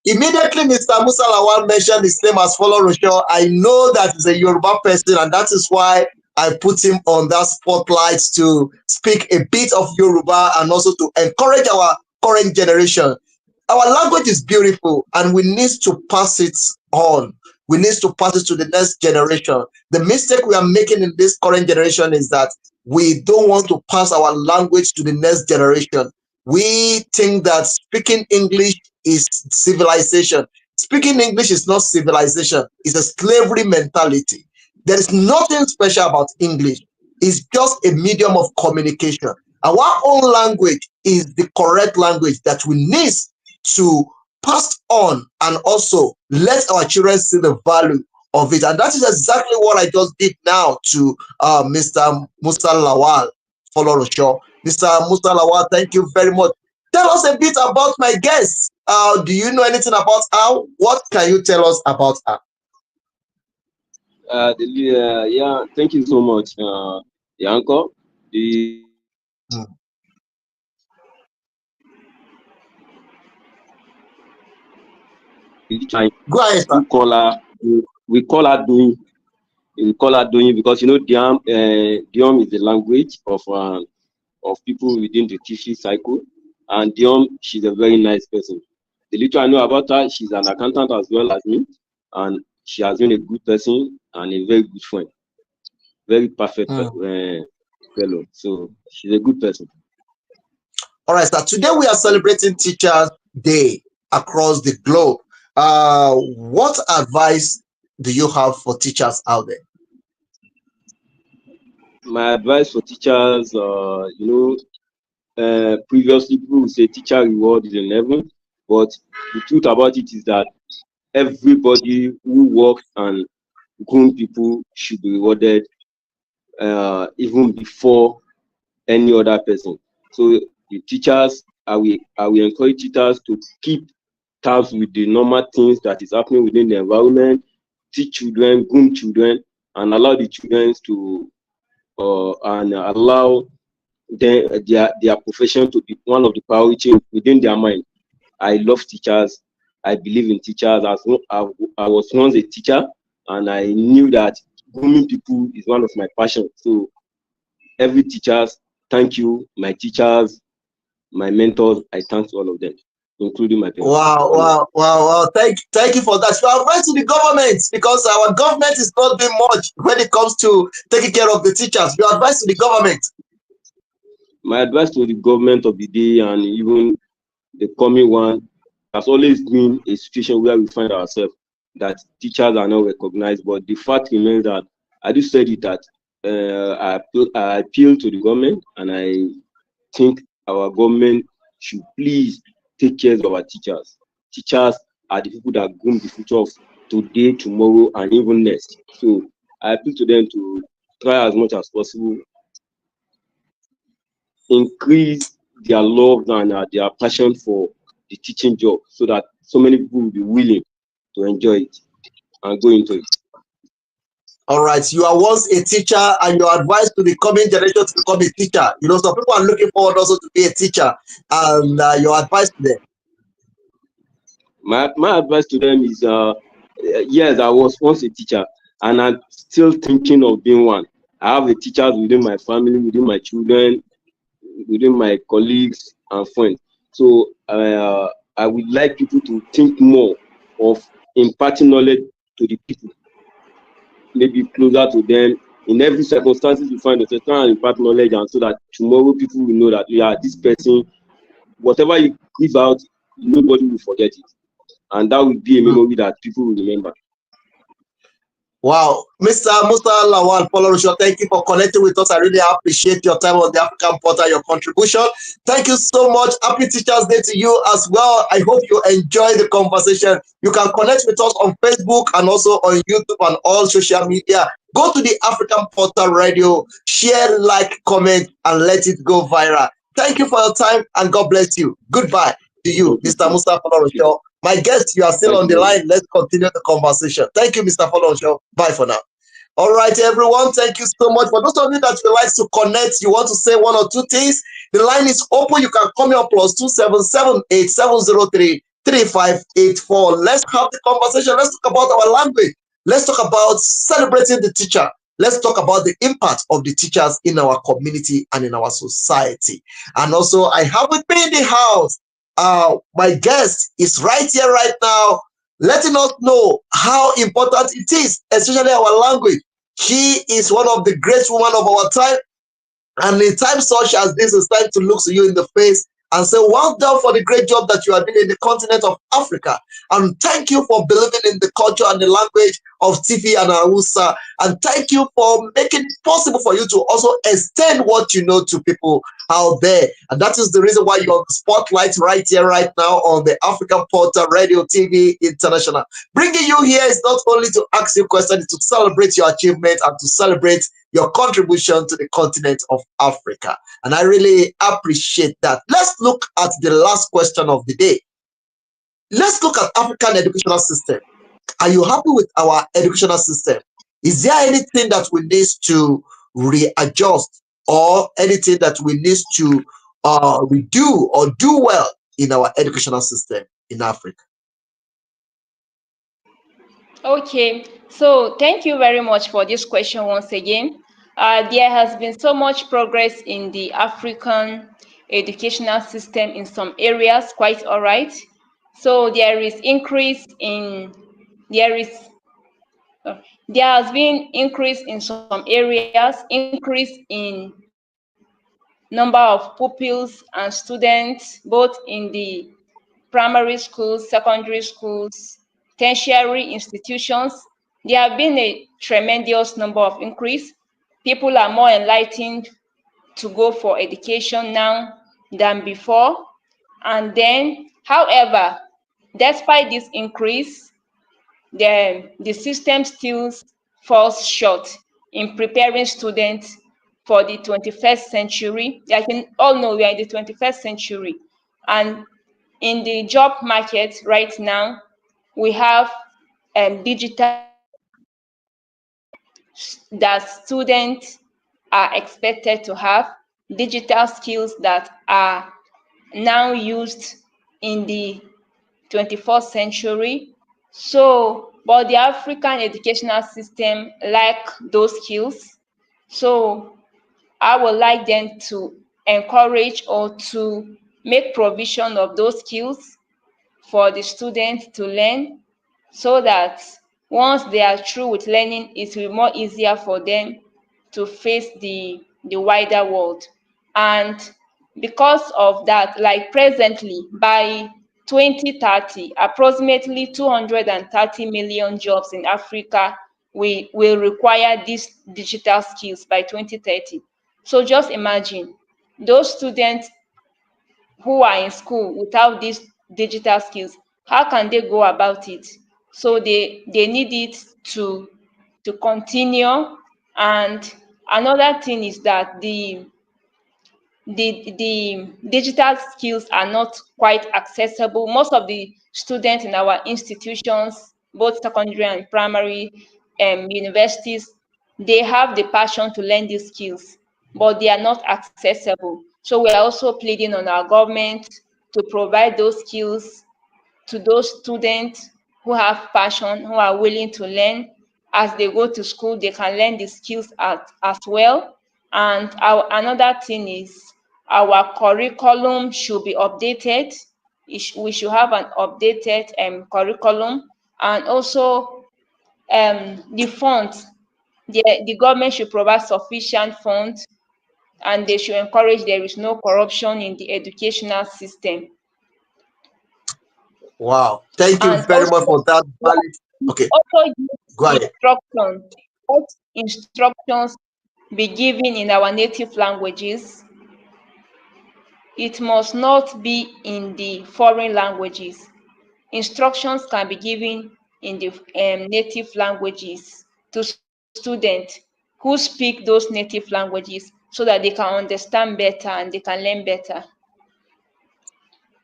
[SPEAKER 1] Immediately, Mr. Musa Lawal mentioned his name as Follow Rochelle. I know that he's a Yoruba person, and that is why I put him on that spotlight to speak a bit of Yoruba and also to encourage our current generation. Our language is beautiful, and we need to pass it on. We need to pass it to the next generation. The mistake we are making in this current generation is that we don't want to pass our language to the next generation. We think that speaking English is civilization. Speaking English is not civilization. It's a slavery mentality. There is nothing special about English. It's just a medium of communication. Our own language is the correct language that we need to pass on and also let our children see the value of it. And that is exactly what I just did now to Mr. Musa Lawal, Follow Rochelle. Mr. Musa Lawal, thank you very much. Tell us a bit about my guest. Do you know anything about her? What can you tell us about her?
[SPEAKER 3] Yeah, thank you so much, Yanko.
[SPEAKER 1] Go ahead, sir.
[SPEAKER 3] We call her Dooyum. We call her Dooyum because Dooyum is the language of people within the Tishi cycle, and Dooyum, she's a very nice person. The little I know about her, she's an accountant as well as me, and she has been a good person and a very good friend, very perfect fellow. So she's a good person.
[SPEAKER 1] All right, sir. Today we are celebrating Teachers' Day across the globe. What advice do you have for teachers out there?
[SPEAKER 3] My advice for teachers, previously people would say teacher reward is in heaven, but the truth about it is that everybody who works and groom people should be rewarded even before any other person. So the teachers, I will encourage teachers to keep tabs with the normal things that is happening within the environment, teach children, groom children, and allow the children to and allow their profession to be one of the priorities within their mind. I love teachers. I believe in teachers. I was once a teacher, and I knew that grooming people is one of my passions. So every teachers, thank you. My teachers, my mentors, I thank all of them, including my parents.
[SPEAKER 1] Wow. Thank you for that. So I'll write to the government because our government is not doing much when it comes to taking care of the teachers. Your advice to the government?
[SPEAKER 3] My advice to the government of the day and even the coming one has always been a situation where we find ourselves that teachers are not recognized. But the fact remains that I do say that I appeal to the government, and I think our government should please take care of our teachers. Teachers are the people that groom the future of today, tomorrow, and even next. So I appeal to them to try as much as possible, increase their love and their passion for the teaching job, so that so many people will be willing to enjoy it and go into it.
[SPEAKER 1] All right, you are once a teacher, and your advice to the coming generation to become a teacher. You know, some people are looking forward also to be a teacher, and your advice to them?
[SPEAKER 3] My advice to them is, yes, I was once a teacher, and I'm still thinking of being one. I have a teachers within my family, within my children, within my colleagues and friends. So I would like people to think more of imparting knowledge to the people, maybe closer to them. In every circumstances you find yourself, try and impart knowledge, and so that tomorrow people will know that, yeah, this person, whatever you give out, nobody will forget it, and that will be a memory that people will remember.
[SPEAKER 1] Wow, Mr. Musa Lawal Folorusho, thank you for connecting with us. I really appreciate your time on the African Portal, your contribution. Thank you so much. Happy Teachers Day to you as well. I hope you enjoy the conversation. You can connect with us on Facebook and also on YouTube and all social media. Go to the African Portal Radio, share, like, comment, and let it go viral. Thank you for your time and God bless you. Goodbye to you, Mr. Musa Folorusho. My guest, you are still on the line. Let's continue the conversation. Thank you, Mr. Folorusho. Bye for now. All right, everyone. Thank you so much. For those of you that would like to connect, you want to say one or two things, the line is open. You can call me on +27787033584. Let's have the conversation. Let's talk about our language. Let's talk about celebrating the teacher. Let's talk about the impact of the teachers in our community and in our society. And also, I have with me in the house, my guest is right here, right now, letting us know how important it is, especially our language. She is one of the great women of our time. And in times such as this, it's time to look to you in the face and say, well done for the great job that you are doing in the continent of Africa. And thank you for believing in the culture and the language of TV and Hausa. And thank you for making it possible for you to also extend what you know to people out there. And that is the reason why you're on the spotlight right here, right now on the African Portal Radio TV International. Bringing you here is not only to ask you questions, it's to celebrate your achievement and to celebrate your contribution to the continent of Africa. And I really appreciate that. Let's look at the last question of the day. Let's look at African educational system. Are you happy with our educational system? Is there anything that we need to readjust or anything that we need to redo or do well in our educational system in Africa?
[SPEAKER 2] Okay, so thank you very much for this question once again. There has been so much progress in the African educational system in some areas, quite all right. So there has been increase in some areas, increase in number of pupils and students, both in the primary schools, secondary schools, tertiary institutions. There have been a tremendous number of increase. People are more enlightened to go for education now than before. And then, however, despite this increase, the system still falls short in preparing students for the 21st century. I can all know we are in the 21st century. And in the job market right now, we have digital that students are expected to have, digital skills that are now used in the 21st century. So, but the African educational system lack those skills. So I would like them to encourage or to make provision of those skills for the students to learn, so that once they are through with learning, it will be more easier for them to face the wider world. And because of that, like presently, by 2030, approximately 230 million jobs in Africa will require these digital skills by 2030. So just imagine those students who are in school without these digital skills, how can they go about it? So they need it to continue. And another thing is that the digital skills are not quite accessible. Most of the students in our institutions, both secondary and primary universities, they have the passion to learn these skills, but they are not accessible. So we are also pleading on our government to provide those skills to those students who have passion, who are willing to learn. As they go to school, they can learn the skills as well. And another thing is our curriculum should be updated. we should have an updated curriculum, and also the funds. The government should provide sufficient funds, and they should encourage there is no corruption in the educational system.
[SPEAKER 1] Wow. Thank you
[SPEAKER 2] And
[SPEAKER 1] very much for that valid. Okay,
[SPEAKER 2] also
[SPEAKER 1] go ahead.
[SPEAKER 2] instruction. Let instructions be given in our native languages. It must not be in the foreign languages. Instructions can be given in the native languages to students who speak those native languages, so that they can understand better and they can learn better.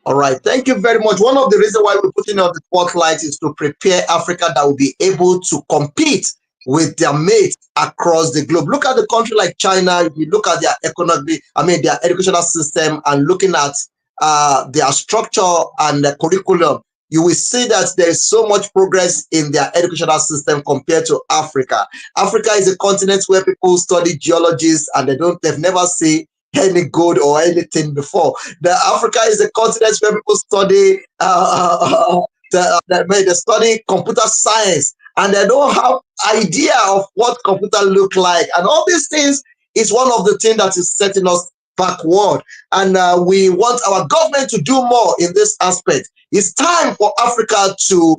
[SPEAKER 1] All right. Thank you very much. One of the reasons why we're putting on the spotlight is to prepare Africa that will be able to compete with their mates across the globe. Look at the country like China. If you look at their economy, their educational system, and looking at their structure and the curriculum, you will see that there is so much progress in their educational system compared to Africa. Africa is a continent where people study geologies and they've never seen any gold or anything before. The Africa is a continent where people study they study computer science, and they don't have idea of what computer look like, and all these things is one of the things that is setting us backward. And we want our government to do more in this aspect. It's time for Africa to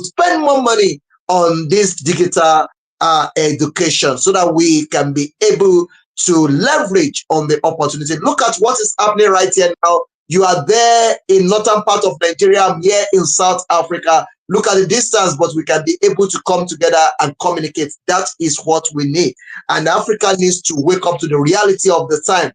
[SPEAKER 1] spend more money on this digital education, so that we can be able to leverage on the opportunity. Look at what is happening right here now. You are there in northern part of Nigeria, I'm here in South Africa. Look at the distance, but we can be able to come together and communicate. That is what we need. And Africa needs to wake up to the reality of the time.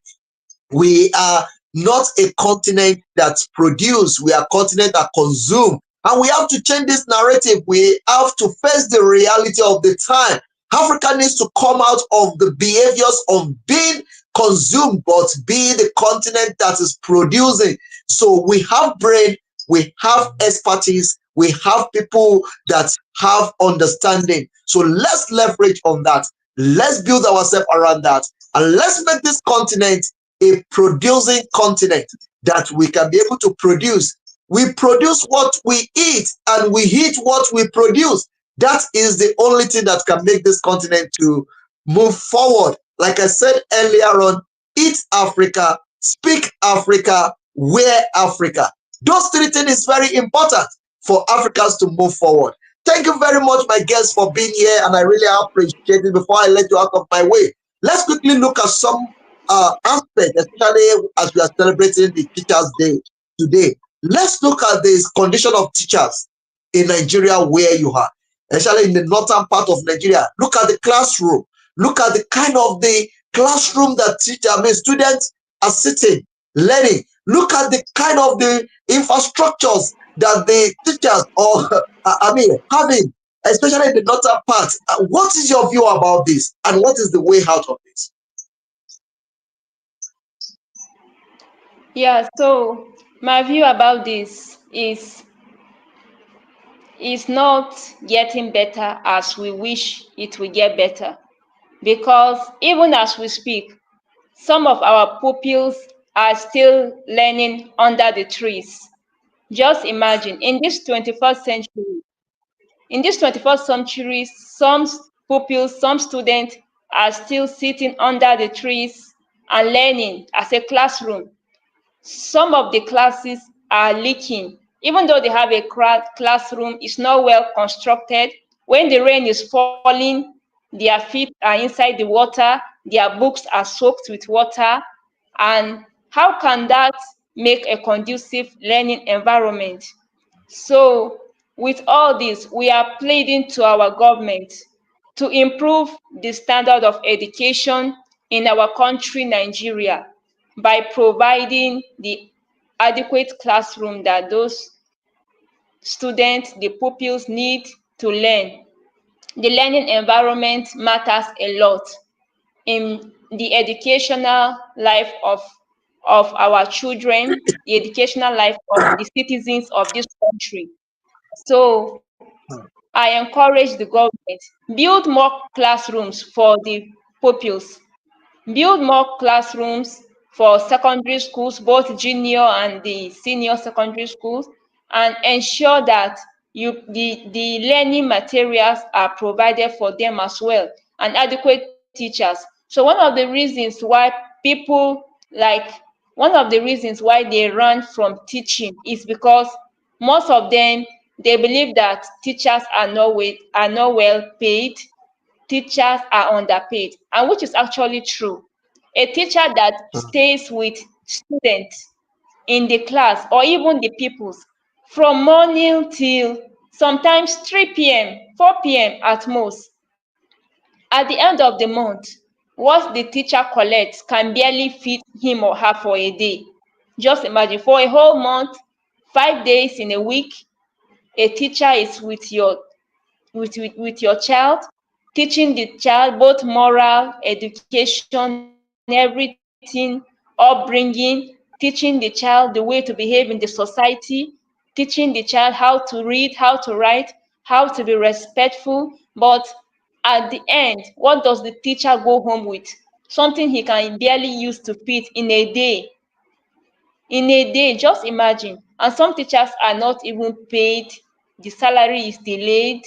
[SPEAKER 1] We are not a continent that produce, we are a continent that consume. And we have to change this narrative. We have to face the reality of the time. Africa needs to come out of the behaviors of being consumed, but be the continent that is producing. So we have brain, we have expertise, we have people that have understanding. So let's leverage on that. Let's build ourselves around that. And let's make this continent a producing continent that we can be able to produce. We produce what we eat, and we eat what we produce. That is the only thing that can make this continent to move forward. Like I said earlier on, eat Africa, speak Africa, wear Africa. Those three things is very important for Africans to move forward. Thank you very much, my guests, for being here, and I really appreciate it. Before I let you out of my way, let's quickly look at some aspects, especially as we are celebrating the Teachers' Day today. Let's look at this condition of teachers in Nigeria, where you are, especially in the northern part of Nigeria. Look at the classroom. Look at the kind of the classroom that students are sitting, learning. Look at the kind of the infrastructures that the teachers having, especially in the northern part. What is your view about this, and what is the way out of this?
[SPEAKER 2] Yeah, so my view about this is not getting better as we wish it will get better, because even as we speak, some of our pupils are still learning under the trees. Just imagine, in this 21st century, some pupils, some students are still sitting under the trees and learning as a classroom. Some of the classes are leaking. Even though they have a classroom, it's not well constructed. When the rain is falling, their feet are inside the water, their books are soaked with water. And how can that make a conducive learning environment? So with all this, we are pleading to our government to improve the standard of education in our country, Nigeria, by providing the adequate classroom that those students, the pupils need to learn. The learning environment matters a lot in the educational life of our children, the educational life of the citizens of this country. So I encourage the government, build more classrooms for the pupils, build more classrooms for secondary schools, both junior and the senior secondary schools, and ensure that the learning materials are provided for them as well, and adequate teachers. So one of the reasons why they run from teaching is because most of them, they believe that teachers are not well paid, teachers are underpaid, and which is actually true. A teacher that stays with students in the class, or even the pupils, from morning till sometimes 3 p.m., 4 p.m. at most, at the end of the month, what the teacher collects can barely feed him or her for a day. Just imagine, for a whole month, 5 days in a week, a teacher is with your child, teaching the child both moral, education, everything, upbringing, teaching the child the way to behave in the society, teaching the child how to read, how to write, how to be respectful. But at the end, what does the teacher go home with? Something he can barely use to feed in a day. Just imagine. And some teachers are not even paid, the salary is delayed,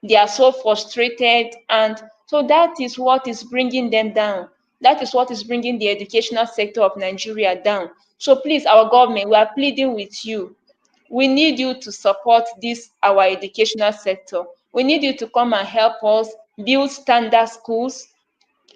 [SPEAKER 2] they are so frustrated, and so that is what is bringing them down. That is what is bringing the educational sector of Nigeria down. So please, our government, we are pleading with you. We need you to support this our educational sector. We need you to come and help us build standard schools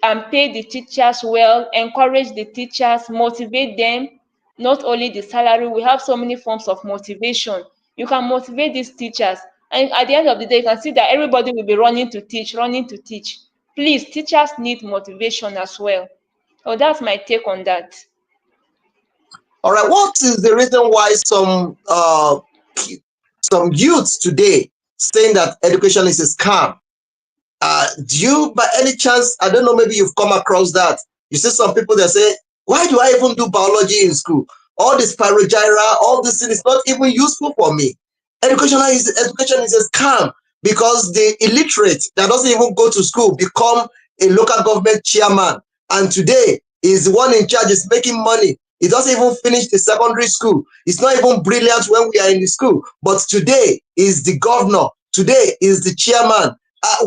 [SPEAKER 2] and pay the teachers well, encourage the teachers, motivate them. Not only the salary, we have so many forms of motivation. You can motivate these teachers, and at the end of the day, you can see that everybody will be running to teach, running to teach. Please, teachers need motivation as well. So that's my take on that.
[SPEAKER 1] All right, what is the reason why some youths today saying that education is a scam? Do you, by any chance, I don't know, maybe you've come across that? You see some people that say, "Why do I even do biology in school? All this pyrogyra, all this thing is not even useful for me. Education is a scam because the illiterate that doesn't even go to school become a local government chairman, and today is the one in charge, is making money. He doesn't even finish the secondary school. It's not even brilliant when we are in the school, but today is the governor. Today is the chairman.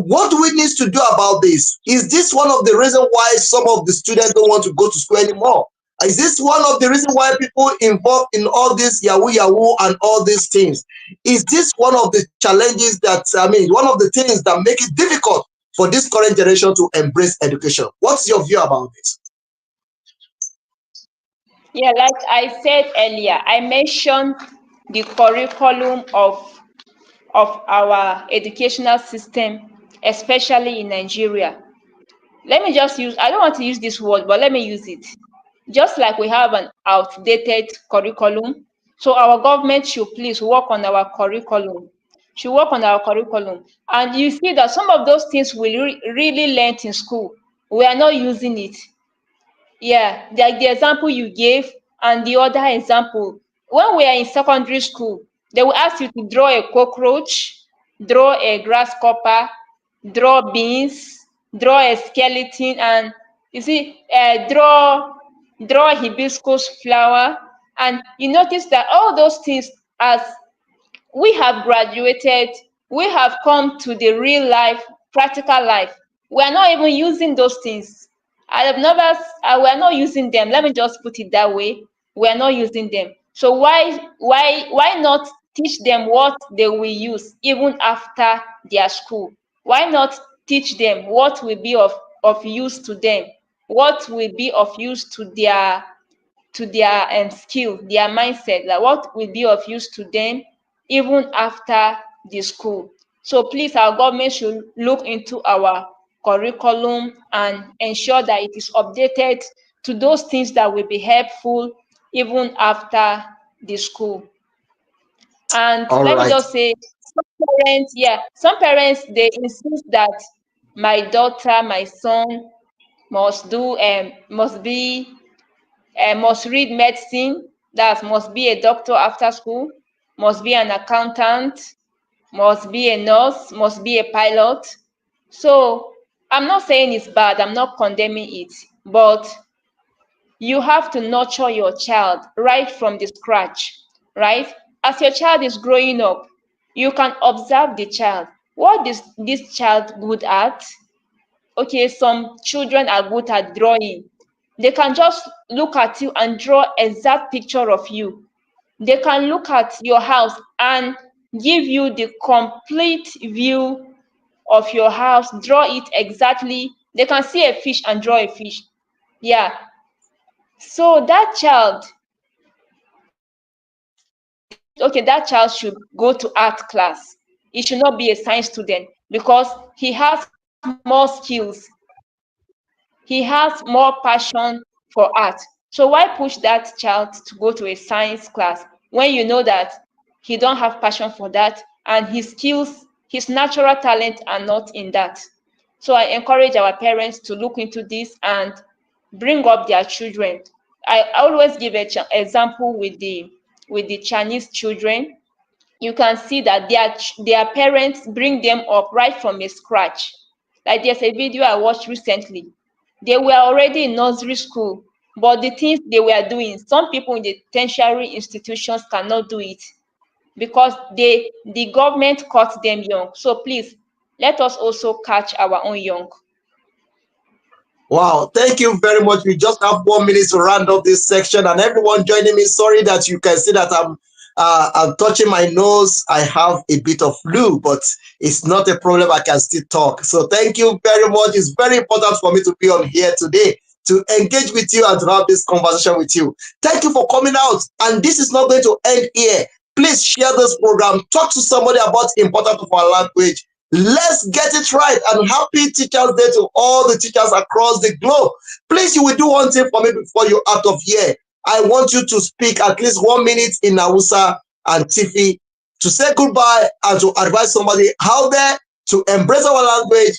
[SPEAKER 1] What do we need to do about this? Is this one of the reasons why some of the students don't want to go to school anymore? Is this one of the reasons why people involved in all this Yahoo Yahoo and all these things? Is this one of the challenges that, one of the things that make it difficult for this current generation to embrace education? What's your view about this?
[SPEAKER 2] Yeah, like I said earlier, I mentioned the curriculum of our educational system, especially in Nigeria. Let me just use, I don't want to use this word, but let me use it. Just like we have an outdated curriculum, so our government should please work on our curriculum. Should work on our curriculum. And you see that some of those things we really learned in school, we are not using it. Yeah, like the example you gave and the other example. When we are in secondary school, they will ask you to draw a cockroach, draw a grasshopper, draw beans, draw a skeleton, and you see, draw hibiscus flower. And you notice that all those things, as we have graduated, we have come to the real life, practical life. We are not even using those things. I have never, we are not using them. Let me just put it that way. We are not using them. So why not teach them what they will use even after their school? Why not teach them what will be of use to them? What will be of use to their skill, their mindset, like what will be of use to them even after the school. So please, our government should look into our curriculum and ensure that it is updated to those things that will be helpful even after the school. And
[SPEAKER 1] All
[SPEAKER 2] let me
[SPEAKER 1] right.
[SPEAKER 2] just say, some parents, they insist that my daughter, my son must read medicine, that must be a doctor after school, must be an accountant, must be a nurse, must be a pilot. So I'm not saying it's bad, I'm not condemning it, but you have to nurture your child right from the scratch, right? As your child is growing up, you can observe the child. What is this child good at? Okay, some children are good at drawing. They can just look at you and draw exact picture of you. They can look at your house and give you the complete view of your house, draw it exactly. They can see a fish and draw a fish. Yeah. So that child, okay, that child should go to art class. He should not be a science student because he has more skills. He has more passion for art. So why push that child to go to a science class when you know that he don't have passion for that and his skills, his natural talent are not in that. So I encourage our parents to look into this and bring up their children. I always give an example with the Chinese children. You can see that their parents bring them up right from a scratch. Like there's a video I watched recently. They were already in nursery school, but the things they were doing, some people in the tertiary institutions cannot do it because the government caught them young. So please let us also catch our own young.
[SPEAKER 1] Wow, thank you very much. We just have 1 minute to round up this section, and everyone joining me. Sorry that you can see that I'm touching my nose. I have a bit of flu, but it's not a problem. I can still talk. So thank you very much. It's very important for me to be on here today to engage with you and to have this conversation with you. Thank you for coming out. And this is not going to end here. Please share this program. Talk to somebody about the importance of our language. Let's get it right, and happy Teachers Day to all the teachers across the globe. Please, you will do one thing for me before you're out of here. I want you to speak at least 1 minute in Hausa and Tifi to say goodbye and to advise somebody out there to embrace our language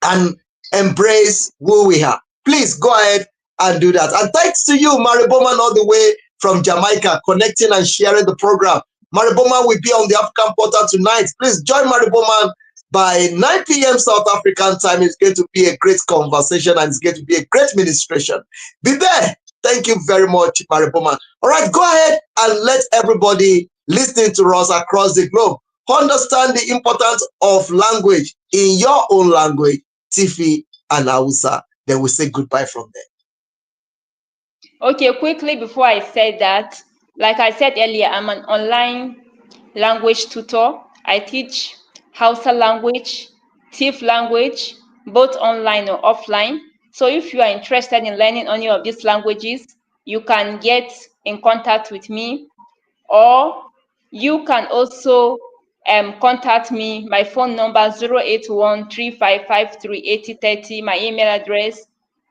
[SPEAKER 1] and embrace who we are. Please go ahead and do that. And thanks to you, Mary Bowman, all the way from Jamaica, connecting and sharing the program. Mary Bowman will be on the African portal tonight. Please join Mary Bowman by 9 p.m. South African time. It's going to be a great conversation and it's going to be a great ministration. Be there. Thank you very much, Mary Bowman. All right, go ahead and let everybody listening to us across the globe understand the importance of language in your own language, Tifi and Hausa. Then we say goodbye from there.
[SPEAKER 2] Okay, quickly before I say that, like I said earlier, I'm an online language tutor. I teach Hausa language, Tiv language, both online or offline. So if you are interested in learning any of these languages, you can get in contact with me, or you can also contact me. My phone number 081-3553-8030. My email address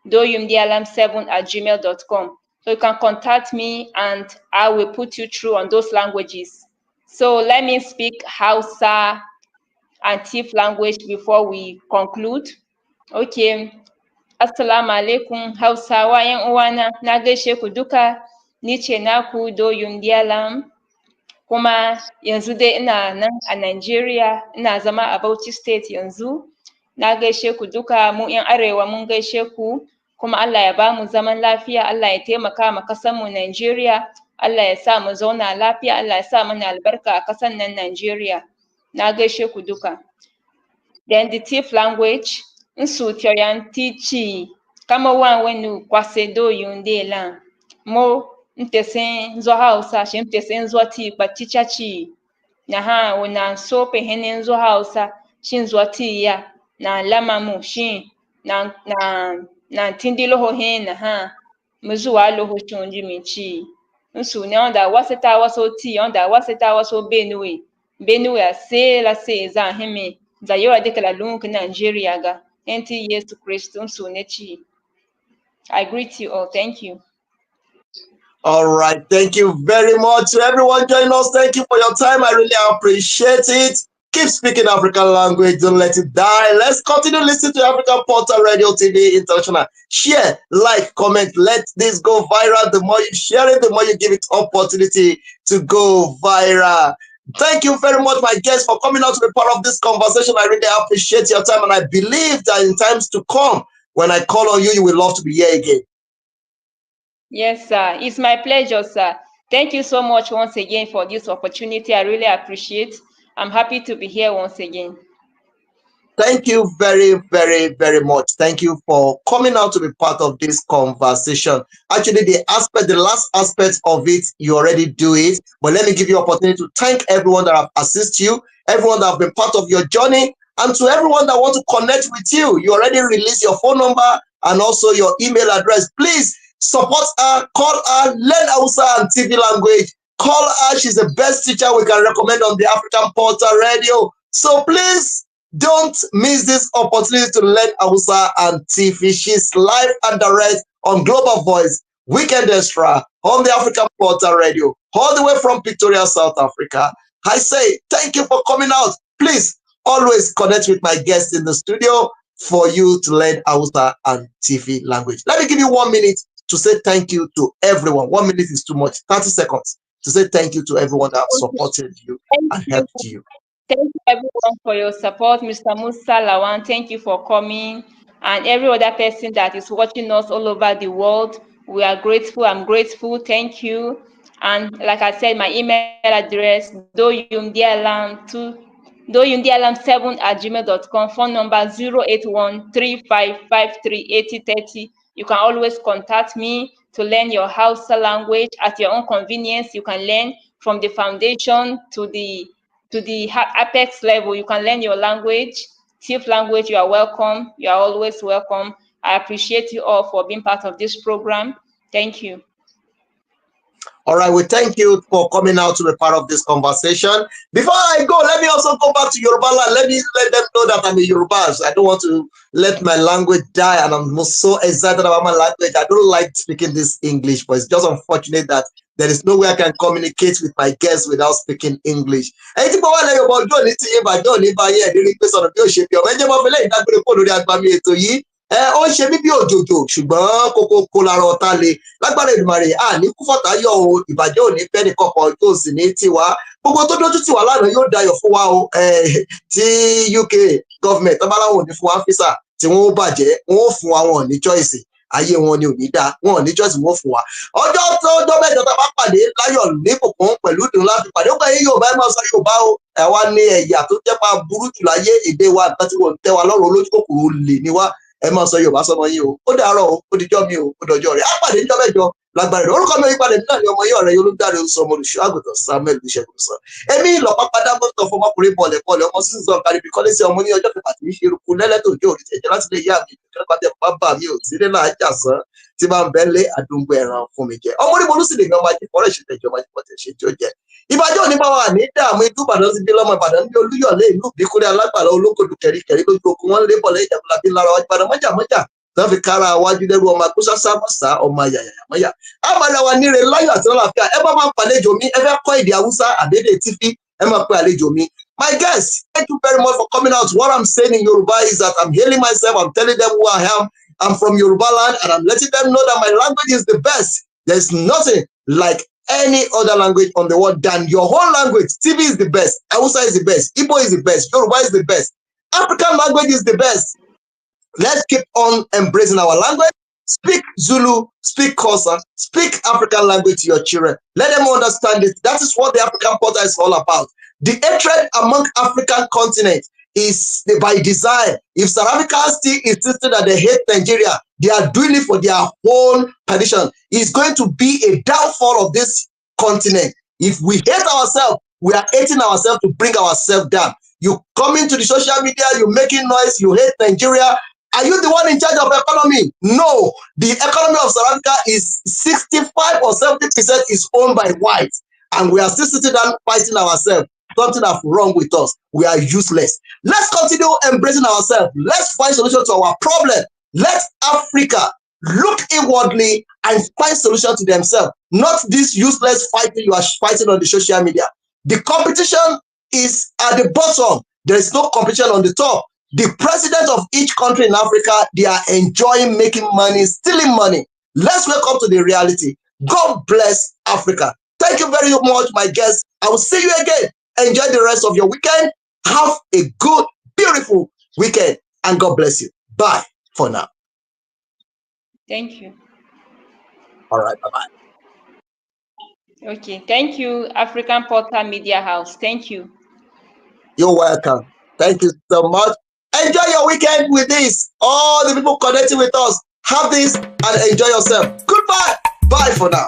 [SPEAKER 2] doyumdealam7@gmail.com. So you can contact me and I will put you through on those languages. So let me speak Hausa and Tiv language before we conclude. Okay. Assalamu alaikum Hausawa 'yan uwana, na gaishe ku duka. Ni ce naku Doyum Dealam. Kuma yanzu dai ina nan a Najeriya, ina zama a Bauchi State yanzu. Na gaishe ku duka, mu 'yan Arewa mun gaishe ku, kuma Allah ya bamu zaman lafiya, Allah ya taimaka ma ƙasarmu Najeriya, Allah ya sa mu zauna lafiya, Allah ya sa mana albarka a ƙasar nan Najeriya. Na gaishe ku duka. Then the Tiv language, Nsutyoyan Tichi, kama wan wenu kwase Doyum Dealam. Mo ntesen nzo Hausa shi ntesen nzo ti kpachicha chi na ha una so pehene nzo Hausa shi nzo ti ya na lama mu shi na ntindi loho he na ha mzuwa loho chunji michi nsu ne onda waseta waso ti onda waseta waso Benue ase la se za heme za yo de kala lunk Nigeria ga enti Yesu Kristo nsu ne chi. I greet you all. Thank you.
[SPEAKER 1] All right. Thank you very much to everyone joining us. Thank you for your time. I really appreciate it. Keep speaking African language. Don't let it die. Let's continue listening to African Portal Radio TV International. Share, like, comment. Let this go viral. The more you share it, the more you give it opportunity to go viral. Thank you very much, my guests, for coming out to be part of this conversation. I really appreciate your time, and I believe that in times to come, when I call on you, you will love to be here again.
[SPEAKER 2] Yes, sir. It's my pleasure, sir. Thank you so much once again for this opportunity. I really appreciate. I'm happy to be here once again.
[SPEAKER 1] Thank you very, very, very much. Thank you for coming out to be part of this conversation. Actually, the last aspect of it, you already do it. But let me give you opportunity to thank everyone that have assisted you, everyone that have been part of your journey, and to everyone that want to connect with you. You already released your phone number and also your email address. Please support her, call her, learn Hausa and TV language. Call her. She's the best teacher we can recommend on the African Portal Radio. So please, don't miss this opportunity to learn Hausa and TV. She's live and direct on Global Voice, Weekend Extra, on the African Portal Radio, all the way from Pretoria, South Africa. I say thank you for coming out. Please always connect with my guests in the studio for you to learn Hausa and TV language. Let me give you 1 minute to say thank you to everyone. 1 minute is too much. 30 seconds to say thank you to everyone that supported you
[SPEAKER 2] Thank
[SPEAKER 1] and
[SPEAKER 2] you.
[SPEAKER 1] helped you.
[SPEAKER 2] Thank you everyone for your support. Mr. Musa Lawan, thank you for coming. And every other person that is watching us all over the world, we are grateful. I'm grateful. Thank you. And like I said, my email address, doyumdialam7@gmail.com, phone number 08135538030. You can always contact me to learn your Hausa language at your own convenience. You can learn from the foundation to the apex level. You can learn your language, TIF language. You are welcome. You are always welcome. I appreciate you all for being part of this program. Thank you.
[SPEAKER 1] All right, we thank you for coming out to be part of this conversation. Before I go, let me also go back to Yoruba land. Let me let them know that I'm a Yoruba. I don't want to let my language die, and I'm so excited about my language. I don't like speaking this English, but it's just unfortunate that there is no way I can communicate with my guests without speaking English. Ẹni tí mo wá lẹ́yìn ọmọ ọjọ́ ní ti ìbàdàn ní báyẹ̀ ẹ̀rí rí pé sọ̀rọ̀ bí ó ṣe bí ọmọ ẹ̀jẹ̀ mọ́ fẹ́lẹ́ ìdágbére kó lórí agbami ètò yìí. Ó ń ṣe mí bí òjòjò ṣùgbọ́n kókó lára ọ̀tá le lágbára Èdùmàrè ní kúfọ̀tà yọ o, ìbàjẹ́ ò ní fẹ́ ní kọ̀ọ̀kan yóò sì ní tiwa, gbogbo tó dójú tì wá lánàá yóò dayọ̀ fún wa o. Tí UK government tábàláwọn ò ní fún wa físà tí wọn ó bàjẹ́ wọn ó fún wa, wọn ò ní choice, ayé wọn ni ò ní dá, wọn ò ní choice, wọn ó fún wa. Ọjọ́ mẹ́jọ tá a bá pàdé láyọ̀ níbùkún pẹ̀lú ìdùnnú láti pàdé. Ó gbẹ̀yìn Yorùbá ẹ máa sọ Yorùbá o. Àwa ní ẹ̀yà tó jẹ́ pa burú jù láyé, èdè wa nǹkan tí wọ́n ń tẹ́ wa lọ́rùn, olójú kòkòrò lè ní wá. Ẹ máa sọ Yorùbá sọmọ yín o. Ó dàárọ̀ o, ó dijọ́ mi o, ó dọjọ́ rẹ̀. Á pàdé níjọ́ mẹ́jọ lágbára rẹ̀. Orúkọ mi ìpàdé náà ni ọmọ yín ọ̀rẹ́ yín Olúdáre Olúṣọmọ olùṣọ́ àgùntàn Samuel Olúṣẹ́gun sọ. Èmi ìlọ́pàá padà mọ́tò fọmọkùnrin bọ̀lẹ̀bọ̀lẹ̀ ọmọ sísè sọ kárí bí kọ́lé sí ọmọ ní ọjọ́ kẹfà tí ń ṣe eruku lẹ́lẹ́tò òjò òrì tẹ̀jẹ́ láti lè yá mi ìjọba bàbá mi ò sí nílà àjàsán tí máa ń bẹ́ lé àdúgbò ẹran fún mi jẹ. Ọmọ orí bolú sì lè yan máa jẹ fọ́rẹ́ ìṣẹ̀tẹ̀jọ́ máa jẹ pọ̀tẹ̀ ṣe tí ó jẹ. Ìbàjẹ́ òní bá wà ní dààmú ìlú Ìbàdàn sí bí lọ́mọ Ìbàdàn ní Olúyọ̀lé ìlú Ìbíkúnlé alágbàlá olókòdù kẹ̀ríkẹ̀rí lójú okun wọn lé bọ̀lẹ́ ìjàmbá bí lára wájú Ìbàdàn mọ́jà tán fi kára wájú lẹ́rú ọmọ àgbóṣá sábàṣá ọmọ àyàyàmọ́yà. Àmàlà wa níre láyọ̀ àti lọ́làfíà. Ẹ bá máa ń pàlejò mi, ẹ fẹ́ kọ́ èdè Haúsá àbẹ́dẹ̀ tífí, ẹ máa pe àlejò mi. My guests, thank you very much for coming out. What I'm saying in Yoruba is that I'm hailing myself, I'm telling them who I am. I'm from Yoruba land, and I'm letting them know that my language is the best. There's nothing like any other language on the world than your whole language. TV is the best, Hausa is the best, Igbo is the best, Yoruba is the best. African language is the best. Let's keep on embracing our language. Speak Zulu, speak Xhosa, speak African language to your children. Let them understand it. That is what the African Portal is all about. The hatred among African continent is by design. If South Africa still insisting that they hate Nigeria, they are doing it for their own perdition. It's going to be a downfall of this continent. If we hate ourselves, we are hating ourselves to bring ourselves down. You come into the social media, you're making noise, you hate Nigeria. Are you the one in charge of economy? No. The economy of South Africa is 65 or 70% is owned by whites. And we are still sitting down fighting ourselves. Something that's wrong with us. We are useless. Let's continue embracing ourselves. Let's find solution to our problem. Let Africa look inwardly and find solution to themselves. Not this useless fighting you are fighting on the social media. The competition is at the bottom. There is no competition on the top. The president of each country in Africa, they are enjoying making money, stealing money. Let's wake up to the reality. God bless Africa. Thank you very much, my guests. I will see you again. Enjoy the rest of your weekend. Have a good, beautiful weekend, and God bless you. Bye for now.
[SPEAKER 2] Thank you.
[SPEAKER 1] All right, bye-bye.
[SPEAKER 2] Okay, thank you, African Portal Media House. Thank you.
[SPEAKER 1] You're welcome. Thank you so much. Enjoy your weekend with this. All the people connecting with us, have this and enjoy yourself. Goodbye. Bye for now.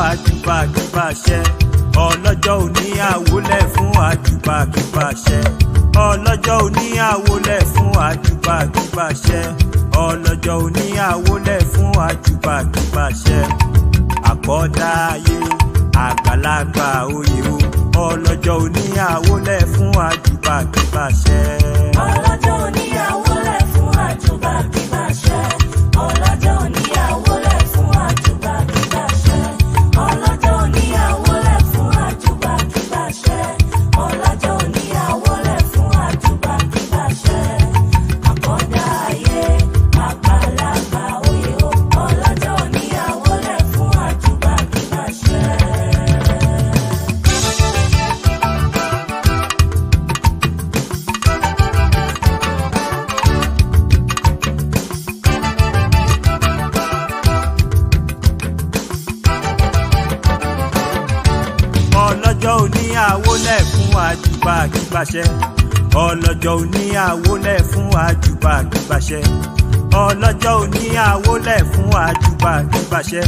[SPEAKER 4] àjùbàkíbàṣẹ ọlọ́jọ́ òní àwólẹ̀ fún àjùbàkíbàṣẹ ọlọ́jọ́ òní àwólẹ̀ fún àjùbàkíbàṣẹ ọlọ́jọ́ òní àwólẹ̀ fún àjùbàkíbàṣẹ àkọ́dá ayé àgbàlagbà oyè o ọlọ́jọ́ òní àwólẹ̀ fún àjùbàkíbàṣẹ.
[SPEAKER 5] ọlọ́jọ́ òní àwólẹ̀ fún àjùbàkíbàṣẹ ọlọ́jọ́ òní àwólẹ̀ fún àjùbàkíbàṣẹ ọlọ́jọ́ òní àwólẹ̀ fún àjùbàkíbàṣẹ ọlọ́jọ́ òní àwólẹ̀ fún àjùbàkíbàṣẹ àkọ́dá ayé àgbàlagbà oyè o ọlọ́jọ́ òní àwólẹ̀ fún àjùbàkíbàṣẹ.
[SPEAKER 4] ọlọ́jọ́ òní àwólẹ̀ fún àjùbàkíbàṣẹ ọlọ́jọ́ òní àwólẹ̀ fún àjùbàkíbàṣẹ ọlọ́jọ́ òní àwólẹ̀ fún àjùbàkíbàṣẹ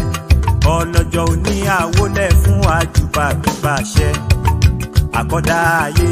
[SPEAKER 4] ọlọ́jọ́ òní àwólẹ̀ fún àjùbàkíbàṣẹ àkọ́dá ayé